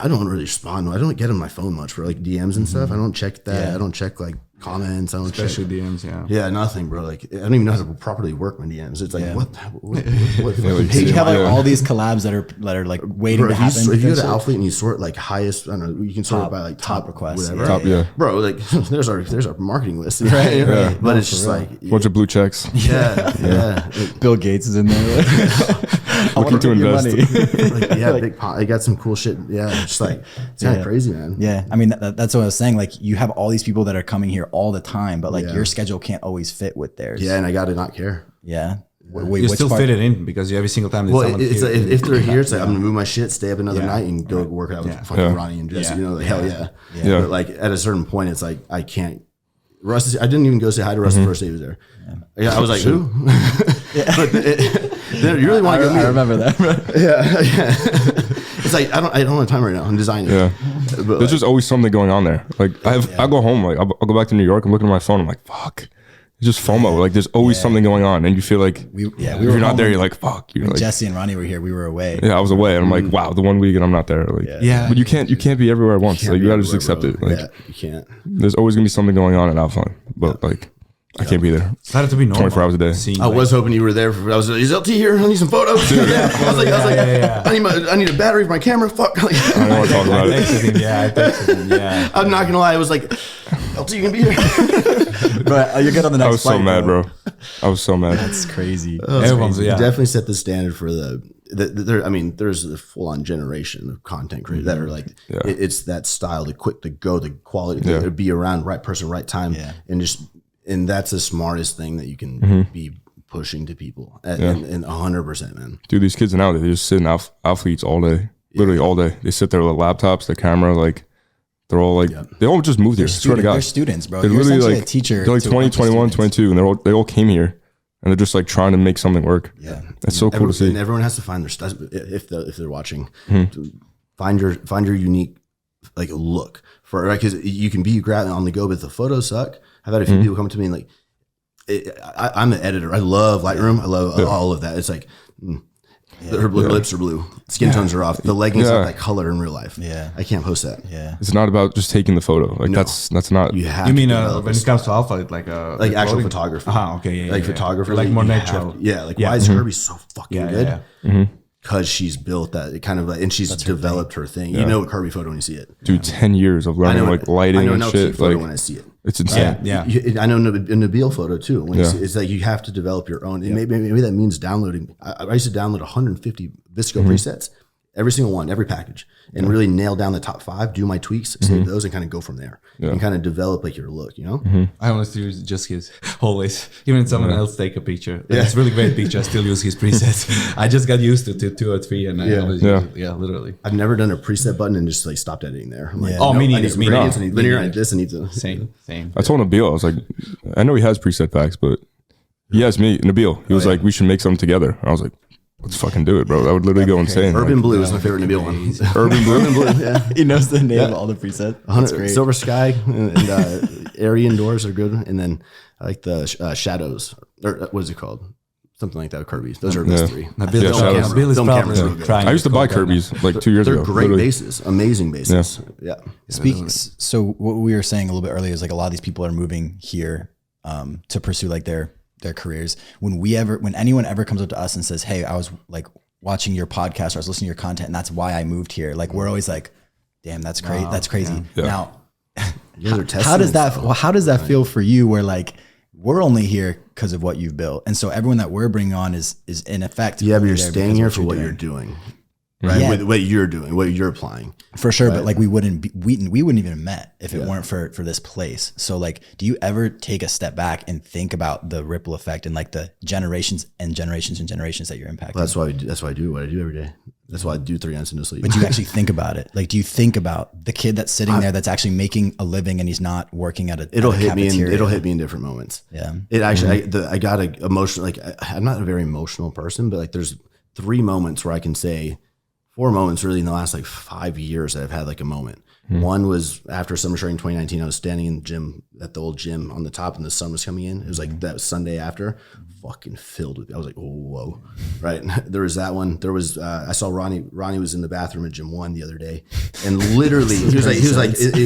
I don't really respond. I don't get on my phone much for like DMs and stuff. I don't check that. Yeah. I don't check like comments. I don't Especially check. DMs, yeah. Yeah, nothing, bro. Like I don't even know how to properly work my DMs. It's like what like, You have like all these collabs that are like waiting Bro, to happen. if you go to Alphaland and you sort like highest, I don't know, you can sort it by like top requests, whatever. Top, yeah. Bro, like there's our marketing list, Right, right. But No, it's for just real. like Bunch of blue checks. yeah. Bill Gates is in there. I Looking wanna to put your invest. money. Like, yeah, big pot. I got some cool shit. Yeah, just like it's kind of crazy, man. Yeah, I mean that's what I was saying. Like you have all these people that are coming here all the time, but like Yeah. your schedule can't always fit with theirs. Yeah, and I got to not care. yeah. You still fit it in because every single time there's Well, someone it's here. like, if they're here, it's like I'm gonna move my shit, stay up another Yeah. night, and go work out with Yeah. fucking Yeah. Ronnie and Jesse. Yeah. You know, like hell yeah. Yeah. But like at a certain point, it's like I can't. Russ, I didn't even go say hi to Russ the first day he was there. Yeah. I was like, who? But you really want to get me? I remember that. Yeah. It's like I don't have time right now. I'm designing. Yeah. But There's just always something going on there. Like I go home, like I'll go back to New York. I'm looking at my phone. I'm like, fuck. It's just FOMO. Like there's always something going on, and you feel like we if were you're not home there, when- you're like, fuck. You're when like, Jesse and Ronnie were here, we were away. yeah, I was away, and I'm like, wow, the 1 week and I'm not there. Like, Yeah. but you can't be everywhere at once. can't Like be you gotta just everywhere, accept bro. it. Like Yeah, you can't. there's always gonna be something going on at Alphaland, but like I can't be there. Started to be normal. 24 hours a day. Seeing, I was hoping you were there. I was like, is LT here? I need some photos. I was like, I need a battery for my camera. Fuck. I don't want to talk I about it. texted him. Yeah, I texted him. Yeah. I'm not gonna lie. I was like, LT, you can be here. But you're good on the next I was so flight, mad, bro. I was so mad. That's crazy. Everyone's, yeah. Definitely set the standard for there. I mean, there's a full on generation of content creators that are like, Yeah. it's that style, the quick to go, the quality, Yeah. to be around right person, right time, Yeah. and that's the smartest thing that you can be pushing to people, and 100%, man. Dude, these kids now, they just sit in athletes all day. Literally all day. They sit there with laptops, their camera, like they're all like they all just moved here. I swear to God. They're students, bro. They're You're literally essentially like a teacher. They're like to a 20, bunch of 21, students. 22, and they all came here and they're just like trying to make something work. Yeah, That's so cool to see. And everyone has to find their stuff if they're watching. Mm-hmm. Find your unique like look for, right, because you can be grab on the go, but the photos suck. I've had a few Mm-hmm. people come to me and like, I'm an editor. I love Lightroom. I love all of that. It's like her lips are blue, skin tones are off, the leggings Yeah. have that color in real life. Yeah. I can't post that. Yeah. It's not about just taking the photo. Like that's not. You have. You mean to develop when a it comes to Alpha, like like actual clothing? photography. Okay, yeah, like yeah, photography, like more you natural. Like Yeah. why is Kirby so fucking Yeah, good? yeah, Because she's built that it kind of like, and she's developed her thing. You know a Kirby photo when you see it. Dude, 10 years of learning like I lighting know and an LT shit. photo Like when I see it. it's insane. Yeah. I know a Nabil photo too. When you Yeah. see, it's like you have to develop your own. And maybe that means downloading. I used to download 150 Visco presets, every single one, every package, and really nail down the top 5, do my tweaks, save those, and kind of go from there. And kind of develop like your look, you know? I honestly use just his always. Even if someone else take a picture, it's really great picture. I still use his presets. I just got used to 2 or 3, and I always use it. Yeah, literally. I've never done a preset button and just like stopped editing there. I'm like, Yeah. Oh, me I neither, need some me gradients, I neither. need linear, I Me need this, I need to. Same. I told Nabil, I was like, I know he has preset packs, but he asked me, Nabil, he was like, we should make something together. I was like, Let's fucking do it, bro. I would literally go insane. Urban Blue is my favorite Nabil one. Urban Blue. Urban Blue, yeah. He knows the name of all the presets. That's great. Silver Sky and Aryan Doors are good. And then I like the Shadows. Or what is it called? Something like that. Kirby's. Those are the best three. Bill is Film probably cameras are good. trying. I used to buy Kirby's like 2 years They're ago. great literally. bases. Amazing bases. Yeah. So what we were saying a little bit earlier is like a lot of these people are moving here to pursue like their careers. When anyone ever comes up to us and says, "Hey, I was like watching your podcast, or I was listening to your content, and that's why I moved here," like we're always like, "Damn, that's great. That's crazy." Yeah. Now, You guys are how does that testing how does that feel for you? Where like we're only here because of what you've built, and so everyone that we're bringing on is in effect. Yeah, but only you're there staying because here of for what you're doing. Right. Right. Yeah. With what you're doing, what you're applying. For sure, but like we wouldn't even have met if it weren't for this place. So like, do you ever take a step back and think about the ripple effect and like the generations and generations and generations that you're impacting? Well, that's why I do what I do every day. That's why I do 3 ounces no sleep. But do you actually think about it? Like, do you think about the kid that's sitting there that's actually making a living and he's not working at a it'll at a hit me cafeteria? it'll hit me in different moments. Yeah. It actually I got a emotional, like I'm not a very emotional person, but like there's 3 moments where I can say 4 moments really in the last like 5 years that I've had like a moment. One was after summer training 2019. I was standing in the gym at the old gym on the top and the sun was coming in. It was like that Sunday after, fucking filled with, I was like, oh, whoa. Right. There was that one. There was, I saw Ronnie was in the bathroom at gym 1 the other day. And literally he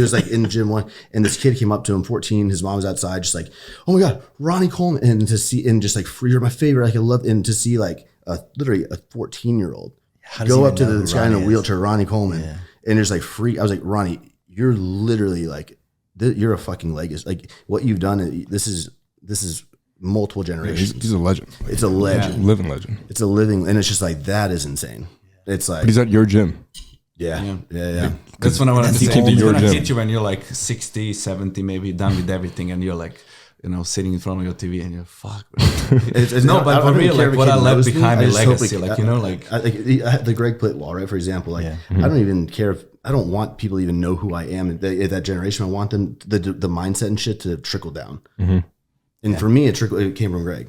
was like in gym 1 and this kid came up to him, 14. His mom was outside just like, oh my God, Ronnie Coleman. And to see, and just like, you're my favorite. Like I love, and to see like literally a 14-year-old go up to this guy in a wheelchair, Ronnie Coleman, and just like free. I was like, Ronnie, you're literally like, you're a fucking legacy. Like what you've done. This is multiple generations. He's a legend. It's a legend, Living legend. It's a living, and it's just like that is insane. It's like But he's at your gym. yeah. That's what I want to say. came to It's your gonna gym. hit you when you're like 60, 70, maybe done with everything, and you're like, you know, sitting in front of your TV, and you're fuck. It's No, I but don't for even real, care like if a what kid I left knows me. behind I my just hope legacy, like you know, like the Greg Plitt wall, right? For example, like I don't even care if I don't want people to even know who I am. At that generation, I want them the mindset and shit to trickle down. And for me, it came from Greg.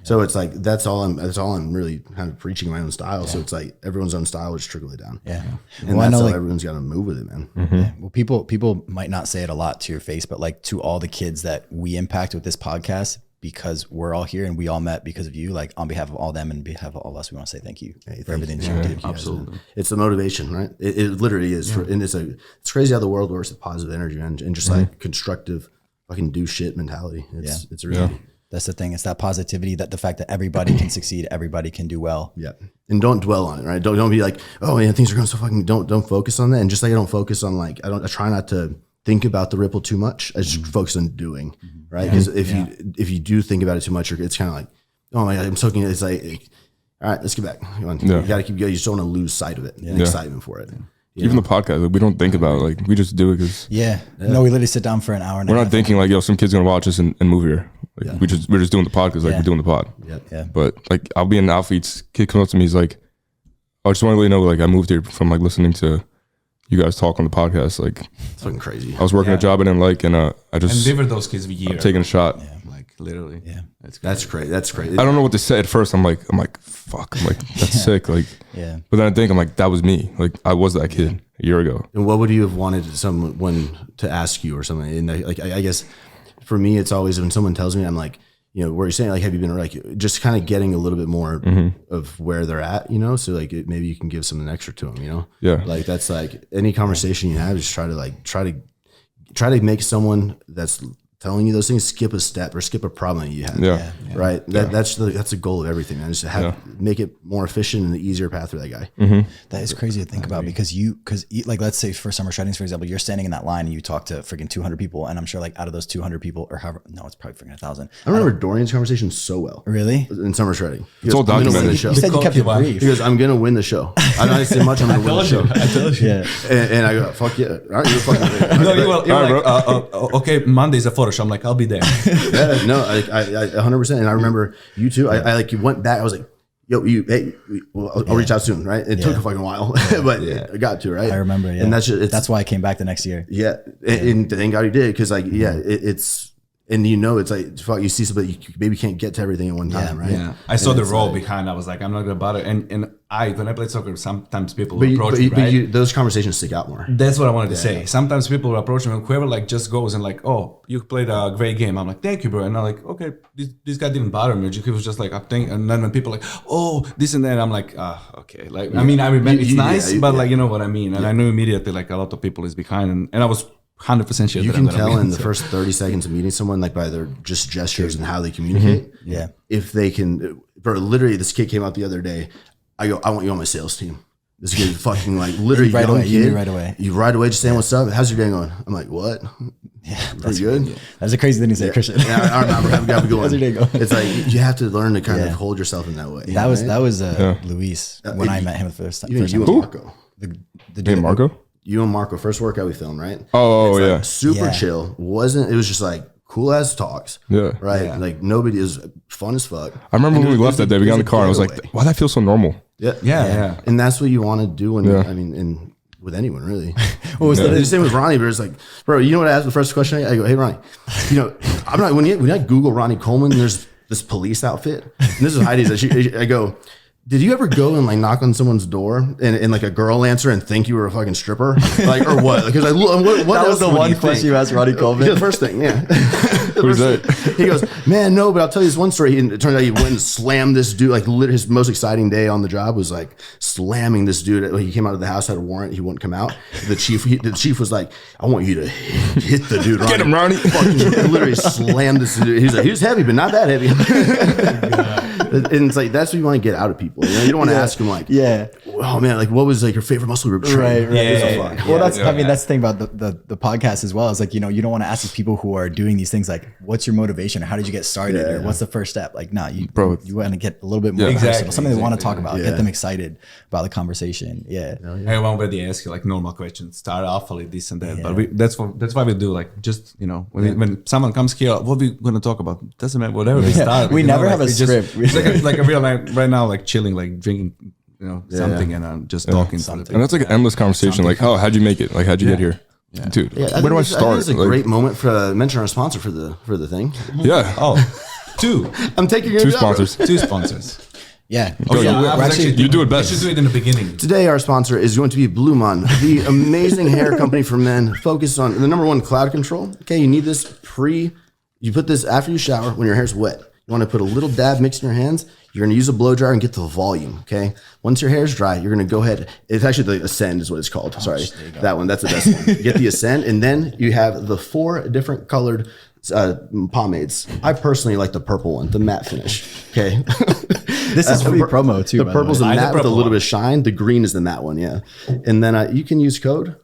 So it's like that's all I'm really kind of preaching my own style. So it's like everyone's own style is trickle it down. Yeah. And Well, I that's know, how like- everyone's got to move with it, man. Yeah. Well, people might not say it a lot to your face, but like to all the kids that we impact with this podcast, because we're all here and we all met because of you, like on behalf of all them and behalf of all of us, we want to say thank you for everything that you did. absolutely. It's the motivation, right? It literally is. And it's crazy how the world works with positive energy and just like constructive fucking do shit mentality. It's really That's the thing. It's that positivity, that the fact that everybody can succeed, everybody can do well. yeah. And don't dwell on it, right? Don't be like, oh man, things are going so fucking. Don't focus on that. And just like I don't focus on like I try not to think about the ripple too much. I just focus on doing, right? Because if you do think about it too much, it's kind of like, oh my God, I'm soaking. It's like, all right, let's get back. You got to keep going. You just don't want to lose sight of it and excitement for it. Even the podcast, like, we don't think about it. Like we just do it because No, we literally sit down for an hour and we're a not half. thinking like, yo, some kid's gonna watch us and move here. Like we're just doing the pod because like we're doing the pod. Yeah. But like I'll be in Alphaland's, kid comes up to me, he's like, I just want to let you know, like I moved here from like listening to you guys talk on the podcast. Like It's fucking crazy. I was working a job I didn't like, and I And just they were those kids a year. I'm taking a shot. like literally. Yeah, That's crazy. That's crazy. I don't know what to say at first. I'm like, fuck. I'm like, that's sick. Like, But then I think I'm like, that was me. Like I was that kid a year ago. And what would you have wanted someone to ask you or something? And like, I guess for me, it's always when someone tells me, I'm like, you know, where you're saying like, have you been like just kind of getting a little bit more of where they're at, you know? So like maybe you can give something extra to them, you know? Yeah. Like that's like any conversation you have, just try to make someone that's telling you those things skip a step or skip a problem that you have. Yeah. Right. That's the goal of everything, man. Just make it more efficient and an easier path for that guy. That is crazy to think about because like, let's say for summer shreddings, for example, you're standing in that line and you talk to freaking 200 people. And I'm sure like out of those 200 people or however, no, it's probably freaking 1,000. I remember Dorian's conversation so well. Really? In summer shredding. It's all I'm gonna win documented. the show. You said you kept it brief. He goes, I'm going to win the show. I don't say much. I'm going to win the show. I told you. Yeah. And I go, fuck yeah. All right, you're fucking No, you were All right, like, okay, Monday's a photo show. I'm like, I'll be there. Yeah, no, I 100%. And I remember you too. I like you went back. I was like, yo, I'll reach out soon, right? It took a fucking while, but I got to, right? I remember, yeah. And that's just, that's why I came back the next year. yeah. And thank God you did. Cause like, it's And it's like fuck, you see somebody, you maybe can't get to everything at one time, right? Yeah, I saw the it's role like- behind. I was like, I'm not gonna bother. And when I played soccer, sometimes people But, approach me, right? those conversations stick out more. That's what I wanted to say. Sometimes people will approach me, and whoever like just goes and like, oh, you played a great game. I'm like, thank you, bro. And I'm like, okay, this guy didn't bother me. He was just like, and then when people are like, oh, this and that, I'm like, okay. Like, I mean, I remember it's nice, but like, you know what I mean. And I knew immediately like a lot of people is behind, and I was 100% sure. You that can I'm gonna tell win, in the so. first 30 seconds of meeting someone, like by their just gestures and how they communicate. Yeah. If they can, bro, literally, this kid came out the other day. I go, I want you on my sales team. This kid fucking like literally Right young away, kid. you knew right away. You right away just saying what's up. How's your day going? I'm like, what? Yeah, Pretty good. That's a crazy thing to say, Christian. Yeah, I remember. Have a good one. How's your day going? It's like you have to learn to kind of hold yourself in that way. That was right? Luis when I met him the first time. Even you and Marco. The Hey, Marco. You and Marco, first workout we filmed, right? Oh, It's like yeah. super Yeah. chill. It was just like cool ass talks. Yeah. Right. Yeah. Like nobody is fun as fuck. I remember And when we it was left that day, we got in the car and I was like, getaway. why that feel so normal? Yeah. Yeah. And that's what you want to do when Yeah. I mean, and with anyone really. What was The same with Ronnie, but it's like, bro, you know what I asked the first question? I go, hey Ronnie, I'm not when I Google Ronnie Coleman, there's this police outfit. And this is Heidi's. I go, did you ever go and like knock on someone's door and like a girl answer and think you were a fucking stripper? Like, or what? Because what That was else the would one you question think? you asked Ronnie Coleman. Yeah, the first thing, yeah. Who's that? He goes, man, no, but I'll tell you this one story. And it turned out he went and slammed this dude. Like his most exciting day on the job was like slamming this dude. He came out of the house, had a warrant. He wouldn't come out. The chief was like, I want you to hit the dude. Get him, Ronnie. Fucking literally slammed this dude. He's like, he was heavy, but not that heavy. And it's like, that's what you want to get out of people. You don't want to ask him like, oh man, like what was like your favorite muscle group? Right. Yeah. Well, that's I mean that's the thing about the podcast as well. Is like you don't want to ask these people who are doing these things like, what's your motivation? Or how did you get started? Or what's the first step? Like, you want to get a little bit more personal, something they want to talk about, get them excited about the conversation. Yeah. I won't really ask you like normal questions. Start off like this and that, but that's why we do like just when someone comes here, what we gonna talk about? Doesn't matter. Whatever we start, We never have a we script. It's like a real like right now, like chilling, like drinking, something, and I'm just talking something. And that's like an endless conversation. Like, oh, how'd you make it? Like, how'd you get here? Dude, where do I start? It's a great moment for mention our sponsor for the thing. Yeah. Oh, two I'm taking your Two job, bro. sponsors. two sponsors. Yeah. Go, Yeah, you- I was actually- you do it I best. should do it in the beginning. Today, our sponsor is going to be Blumaan, the amazing hair company for men focused on the number one, cloud control. Okay, you need this you put this after you shower when your hair's wet. You want to put a little dab mixed in your hands. You're going to use a blow dryer and get the volume. Okay, once your hair's dry, you're going to go ahead. It's actually the Ascend is what it's called. Sorry, that one. That's the best one. You get the Ascend, and then you have the 4 different colored pomades. I personally like the purple one, the matte finish. Okay. This is free promo too. The by purple's the way. matte with a Purple little one. bit of shine. The green is the matte one, yeah. And then you can use code.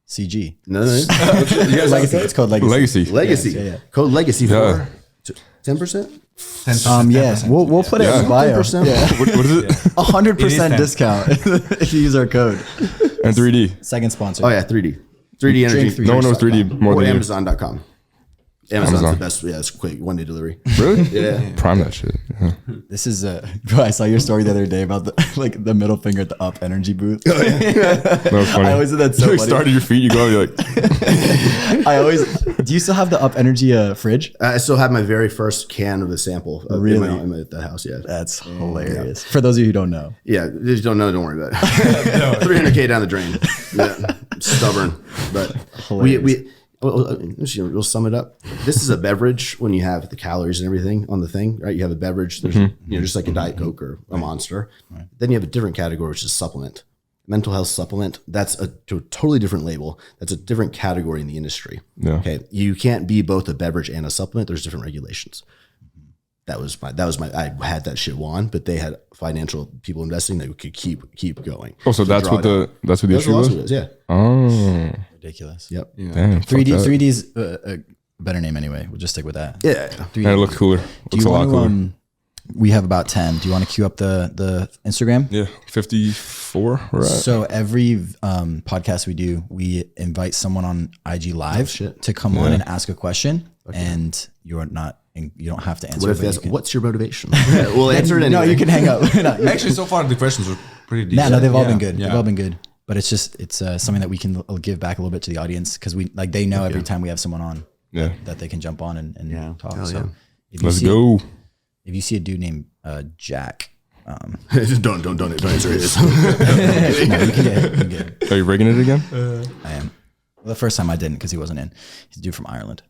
CG. No, Legacy. It's called Legacy. Legacy. Legacy. Code Legacy Yeah. for 10%. Yeah, we'll put it in the bio. 10%. Yeah. What is it? 100% 10. discount if you use our code. And 3D. Second sponsor. Oh yeah, 3D. 3D energy. Drink No one knows 3D more or than you. Amazon.com. Amazon's Amazon. the best. Yeah, it's quick. 1-day delivery. Really? Yeah. Prime that shit. Yeah. This is bro, I saw your story the other day about the middle finger at the Up Energy booth. That was funny. I always did that so You like funny. started your feet, you go, you're like, I always. Do you still have the Up Energy fridge? I still have my very first can of the sample. Really? At the house, yeah. That's hilarious. For those of you who don't know, Yeah, if you don't know, don't worry about it. 300K down the drain. Yeah, stubborn, but we'll sum it up. This is a beverage when you have the calories and everything on the thing, right? You have a beverage, there's just like a Diet Coke or a Monster. Then you have a different category, which is supplement, mental health supplement. That's a totally different label. That's a different category in the industry. Yeah. Okay, you can't be both a beverage and a supplement. There's different regulations. That was my. I had that shit won, but they had financial people investing that could keep going. oh, so that's what the That's issue what was? it is. Yeah. Oh. ridiculous. Yep. Damn. 3D's a better name anyway. We'll just stick with that. Yeah. 3D. And it looks cooler. Do Looks you a lot want cooler. to? We have about 10. Do you want to queue up the Instagram? Yeah. 54. We're at. So every podcast we do, we invite someone on IG Live to come on and ask a question, and you don't have to answer. What if but that's you can- what's your motivation? We'll answer it anyway. No, you can hang up. Actually, so far the questions were pretty decent. No, they've all Yeah. been good. Yeah. They've all been good. But it's something that we can give back a little bit to the audience because they know every time we have someone on. Yeah. that they can jump on and Yeah. talk. Hell So yeah. if you Let's see, go. If you see a dude named Jack, Just don't answer it. you can get it. Are you rigging it again? I am. Well, the first time I didn't because he wasn't in. He's a dude from Ireland.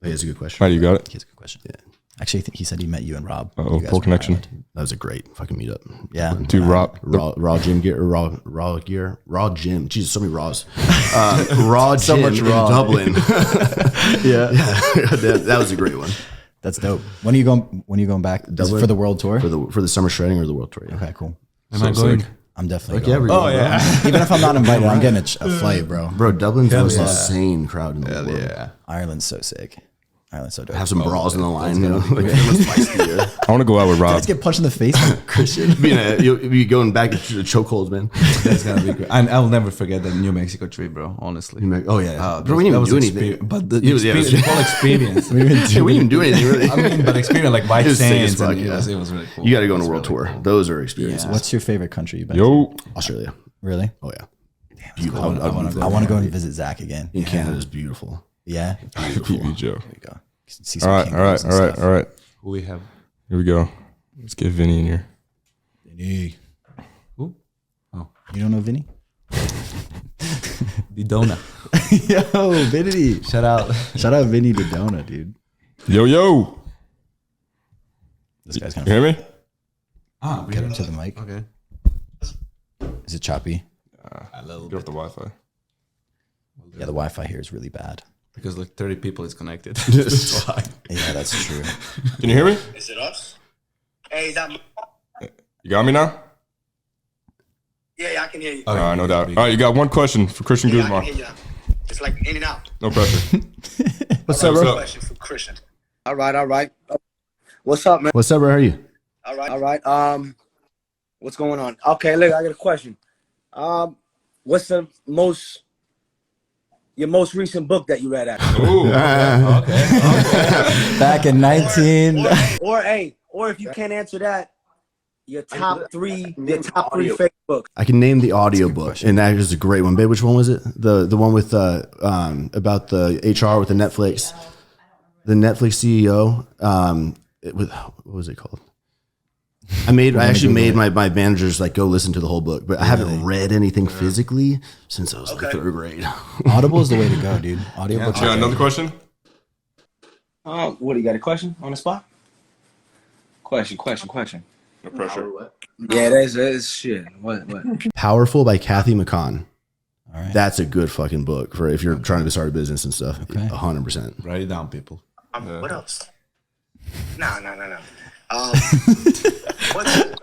Hey, that's a good question. All right, you got it. He has a good question. Yeah. Actually, I think he said he met you and Rob. Oh, You guys poor were from connection. Ireland. That was a great fucking meetup. Yeah. Dude, Rob. Raw gym gear, raw gear, raw gym. Jesus, so many raws. Raw So gym much in raw. Dublin. Yeah. that was a great one. That's dope. When are you going? When are you going back? Is it Dublin? for the world tour? For the summer shredding or the world tour. Yeah. Okay, cool. Am I going? I'm definitely Yeah, going. we're going, bro. Even if I'm not invited, I'm getting a flight, bro. Bro, Dublin's the most yeah. insane crowd in the world. Yeah. Ireland's so sick. Ireland's so dope. Have some bras in the line, you know. Like, everyone's feisty, yeah. I want to go out with Rob. Let's get punched in the face, Christian. You'll be going back to the chokeholds, man. That's gonna be great. And I'll never forget that New Mexico trip, bro. Honestly. Oh yeah, Oh, bro, we didn't that even was do anything. But the, It was- yeah, it was- the whole experience. We didn't even do anything really. I mean, but experience like white It was sick as sands. fuck, And yeah. it was really cool. You got to go on It a was world really tour. cool. Those are experiences. What's your favorite country you've been to? Yo. Australia. Really? Oh yeah. I want to go and visit Zach again. In Canada's beautiful. Yeah. PB Joe. There we go. See some All right, all kangaroos right, and all right, stuff. all right. Who we have? Here we go. Let's get Vinny in here. Vinny. Who? Oh, You don't know Vinny? the donut. Yo, Vinny. Shout out. Shout out Vinny the Donut, dude. Yo, yo. This guy's You gonna hear me? Ah, get into the mic. Okay. Is it choppy? A little Get off the Wi-Fi. Yeah, the Wi-Fi here is really bad. because like 30 people is connected. That's why. Yeah, that's true. Can you hear me? Is it us? Hey, is that? You got me now? Yeah, I can hear you. Oh, All right, no doubt. All right, you got one question for Christian Yeah, I can Guzman. hear you. It's like in and out. No pressure. What's up, bro? Question for Christian. All right. What's up, man? What's up, bro? How are you? All right. What's going on? Okay, look, I got a question. What's your most recent book that you read? Ooh. Back in 19. Or if you can't answer that, your top three favorite books. I can name the audiobook, and that is a great one. Babe, which one was it? The one with about the HR with the Netflix CEO. What was it called? I actually made my managers like go listen to the whole book, but I haven't read anything physically since I was like third grade. Audible is the way to go, dude. Audiobooks. You got another question? What do you got a question on the spot? Question. No pressure. Yeah, that's shit. What? Powerful by Kathy McCon. All right. That's a good fucking book for if you're trying to start a business and stuff. Okay. 100%. Write it down, people. What else? No.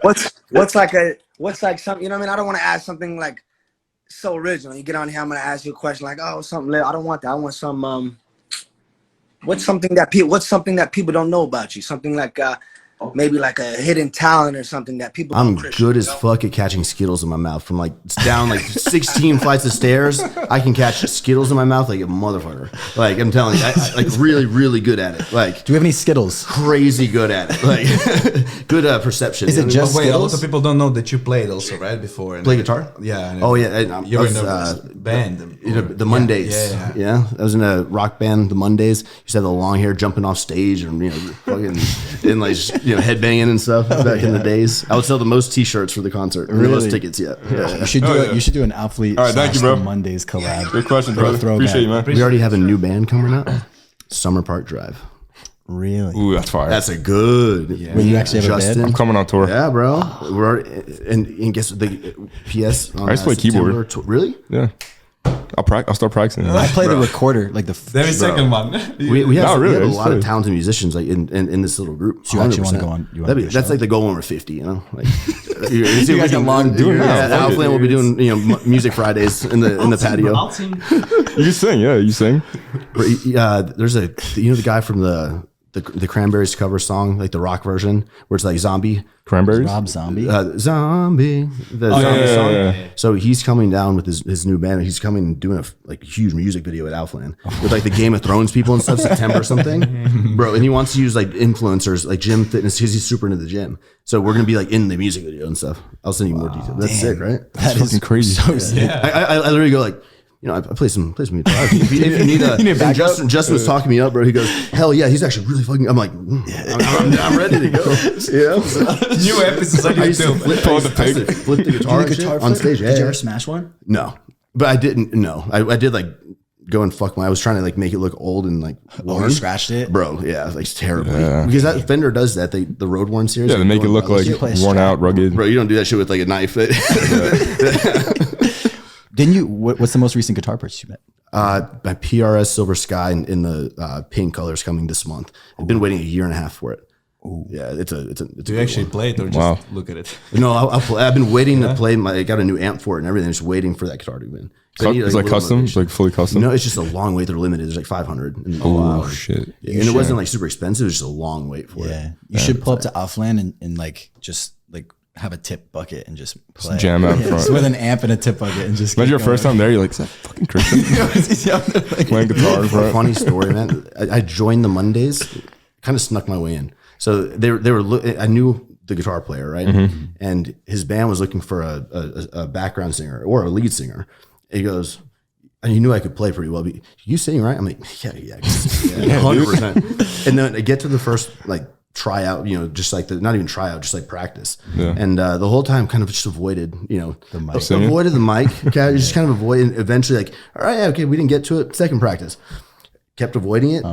What's like something? You know what I mean? I don't want to ask something like so original. You get on here, I'm gonna ask you a question like, oh, something. I don't want that. I want some. What's something that people don't know about you? Something like maybe like a hidden talent or something that people. I'm don't good as fuck at catching Skittles in my mouth from like down like 16 flights of stairs. I can catch Skittles in my mouth like a motherfucker. Like I'm telling you, I like really, really good at it. Like Do we have any Skittles? crazy good at it. Like good perception. Is it just But wait, a lot Skittles? of people don't know that you played also, right? Before. play guitar? Yeah. Oh yeah, You were in I was, a band. the Mondays. Yeah. I was in a rock band, the Mondays. Used to have the long hair, jumping off stage, and fucking and like headbanging and stuff back in the days. I would sell the most T-shirts for the concert. The most Really? tickets yet. Yeah. You should do it. You should do an Alphaland. All right, thank you, bro. Mondays collab. Good question, brother. throwback. Appreciate you, man. We already have a new band coming up. Summer Park Drive. Really? Ooh, that's fire. That's a good. Wait, you actually have a Justin. band? I'm coming on tour. Yeah, bro. We're already, and guess what? The PS. On I used to play September keyboard. Really? Yeah. I'll start practicing. I play the recorder, like the. There is second one. We have, No, really, we have a it's lot of true. talented musicians like in this little group. So you actually wanna 100%. go on- you wanna do a That's show? like the goal when we're 50. You know, like You guys got long doing it. Yeah, Yeah, Alphaland will be doing music Fridays in the patio. I'll sing. You sing, yeah, you sing. There's the guy from the Cranberries cover song, like the rock version, where it's like zombie. Cranberries? Rob Zombie. Zombie, the zombie yeah, song. yeah. So he's coming down with his new band. He's coming and doing a huge music video at Alphaland with like the Game of Thrones people and stuff, September or something, bro. And he wants to use like influencers, like gym fitness, because he's super into the gym. So we're gonna be like in the music video and stuff. I'll send you more details. That's sick, right? That's fucking crazy. So sick. I literally go like, you know, I play some guitar. If you need a Justin was talking me up, bro. He goes, hell yeah, he's actually really fucking. I'm like, I'm ready to go. Yeah. New episodes on I used to YouTube. flip the guitar, and shit on stage. Did you ever smash one? No, but I didn't. No, I did like go and fuck my. I was trying to like make it look old and like worn. You scratched it, bro. Yeah, like terribly. Yeah. Because that Fender does that. The road worn series. Yeah, they make it look like worn out, rugged. Bro, you don't do that shit with like a knife. Didn't you? What's the most recent guitar purchase you made? My PRS Silver Sky in the pink colors coming this month. I've been waiting a year and a half for it. Ooh. Yeah, it's a Do you good actually one. play it or just Wow. look at it? No, I'll play. I've been waiting to play. I got a new amp for it and everything. Just waiting for that guitar to win. So I need, It's like little custom, it's motivation. like fully custom. No, it's just a long wait. They're limited. There's like 500. Oh shit! Yeah, and it wasn't like super expensive. It was just a long wait for Yeah, it. you should pull up to Alphaland and like just like have a tip bucket and just play. jam out Yeah, front. just with an amp and a tip bucket and just. Imagine your keep first going. time there, you're like, is that fucking Christian? Playing guitar in A front. funny story, man. I joined the Mondays, kind of snuck my way in. So they were. I knew the guitar player, right? Mm-hmm. And his band was looking for a background singer or a lead singer. He goes, and he knew I could play pretty well. But you sing, right? I'm like, yeah, 100%. And then I get to the first like tryout, you know, just like not even tryout, just like practice. Yeah. And the whole time kind of just avoided, you know, Singing? avoided the mic. Okay, just kind of avoided. Eventually, like, all right, yeah, okay, we didn't get to it. Second practice, kept avoiding it.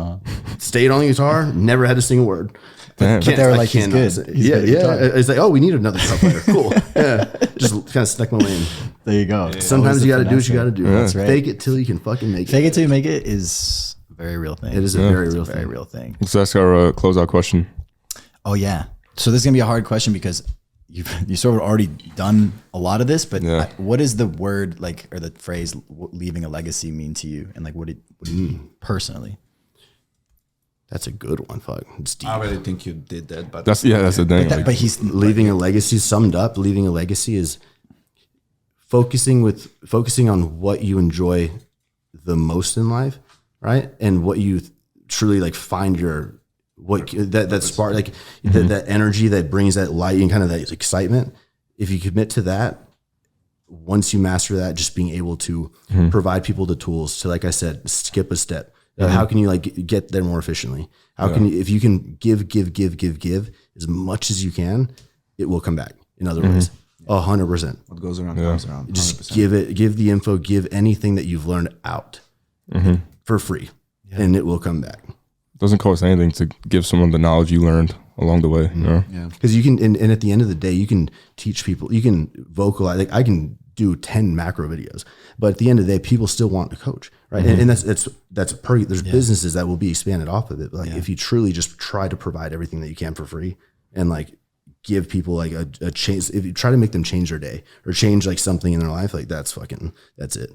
Stayed on the guitar. Never had to sing a word. Damn. But they were I like, he's cannot good. sing. He's yeah, good at yeah. guitar. It's like, oh, we need another guitar player. Cool. Yeah, just kind of snuck my way in. There you go. Sometimes you got to do what you got to do. That's right. Fake it till you can fucking make it. Fake it till you make it is a very real thing. It is a very real very thing. real thing. Let's ask our closeout question. Oh yeah. So this is gonna be a hard question because you sort of already done a lot of this, but Yeah. what does the word like or the phrase leaving a legacy mean to you, and like what do you mean personally? That's a good one. Fuck, it's deep. I really think you did that, but That's the thing. But, like, but he's Leaving a legacy, summed up, leaving a legacy is focusing on what you enjoy the most in life, right? And what you truly like find your that spark, like that energy that brings that light and kind of that excitement. If you commit to that, once you master that, just being able to provide people the tools to, like I said, skip a step. How can you like get there more efficiently? How can you, if you can give as much as you can, it will come back in other ways. 100%. what goes around comes around. Just 100%. give the info, give anything that you've learned out for free, and it will come back. doesn't cost anything to give someone the knowledge you learned along the way. You know? Yeah. Because you can, and at the end of the day, you can teach people, you can vocalize. Like I can do 10 macro videos, but at the end of the day, people still want a coach, right? And that's there's businesses that will be expanded off of it. But like if you truly just try to provide everything that you can for free, and like give people like a change, if you try to make them change their day or change like something in their life, like that's it.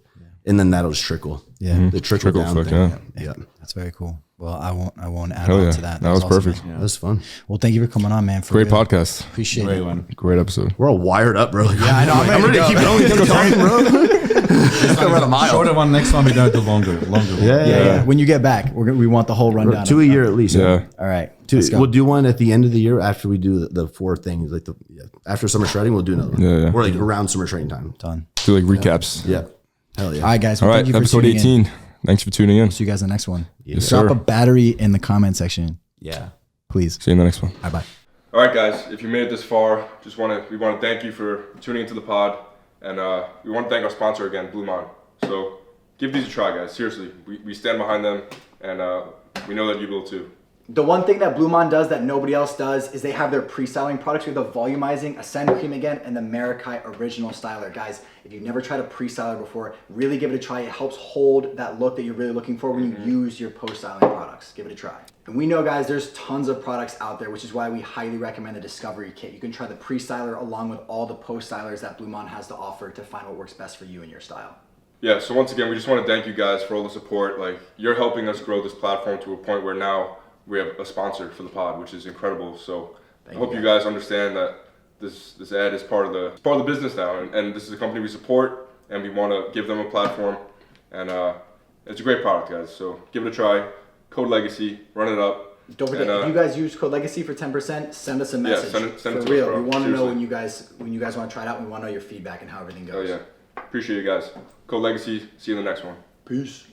And then that'll just trickle. Yeah. The trickle down effect, thing. yeah. Yeah. That's very cool. Well, I won't add Hell on yeah. to that. That was awesome, perfect. man. That was fun. Well, thank you for coming on, man. For Great real. podcast. Appreciate Great it. one. Great episode. We're all wired up, bro. Yeah, I know. I'm ready to keep going. Keep talking, bro. Shorter one. Next one, we're gonna do longer. Yeah. When you get back, we want the whole rundown. 2 a year at least. Yeah. All right. Two. Let's go. We'll do one at the end of the year after we do the 4 things. Like after summer shredding, we'll do another one. Yeah. Or like around summer shredding time. Done. Do like recaps. Yeah. Hell yeah. All right, guys. All Well, right. thank you for Episode tuning 18. in. Thanks for tuning in. See you guys in the next one. Yes, Drop sir. a battery in the comment section, Yeah. please. See you in the next one. Bye bye. All right, guys. If you made it this far, we want to thank you for tuning into the pod, and we want to thank our sponsor again, Blumaan. So give these a try, guys. Seriously, we stand behind them, and we know that you will too. The one thing that Blumaan does that nobody else does is they have their pre-styling products with the volumizing Ascend cream again and the Marikai original styler. Guys, if you've never tried a pre-styler before, really give it a try. It helps hold that look that you're really looking for when you use your post-styling products. Give it a try. And we know, guys, there's tons of products out there, which is why we highly recommend the Discovery Kit. You can try the pre-styler along with all the post-stylers that Blumaan has to offer to find what works best for you and your style. Yeah. So once again, we just want to thank you guys for all the support. Like, you're helping us grow this platform to a point where now we have a sponsor for the pod, which is incredible. So I hope you guys understand that this ad is part of the business now, and this is a company we support, and we want to give them a platform, and it's a great product, guys. So give it a try. Code Legacy, run it up. Don't forget, if you guys use code Legacy for 10%, send us a message. send it for to us, real. bro. We want to know Seriously. when you guys want to try it out. We want to know your feedback and how everything Oh goes. yeah. Appreciate you guys. Code Legacy. See you in the next one. Peace.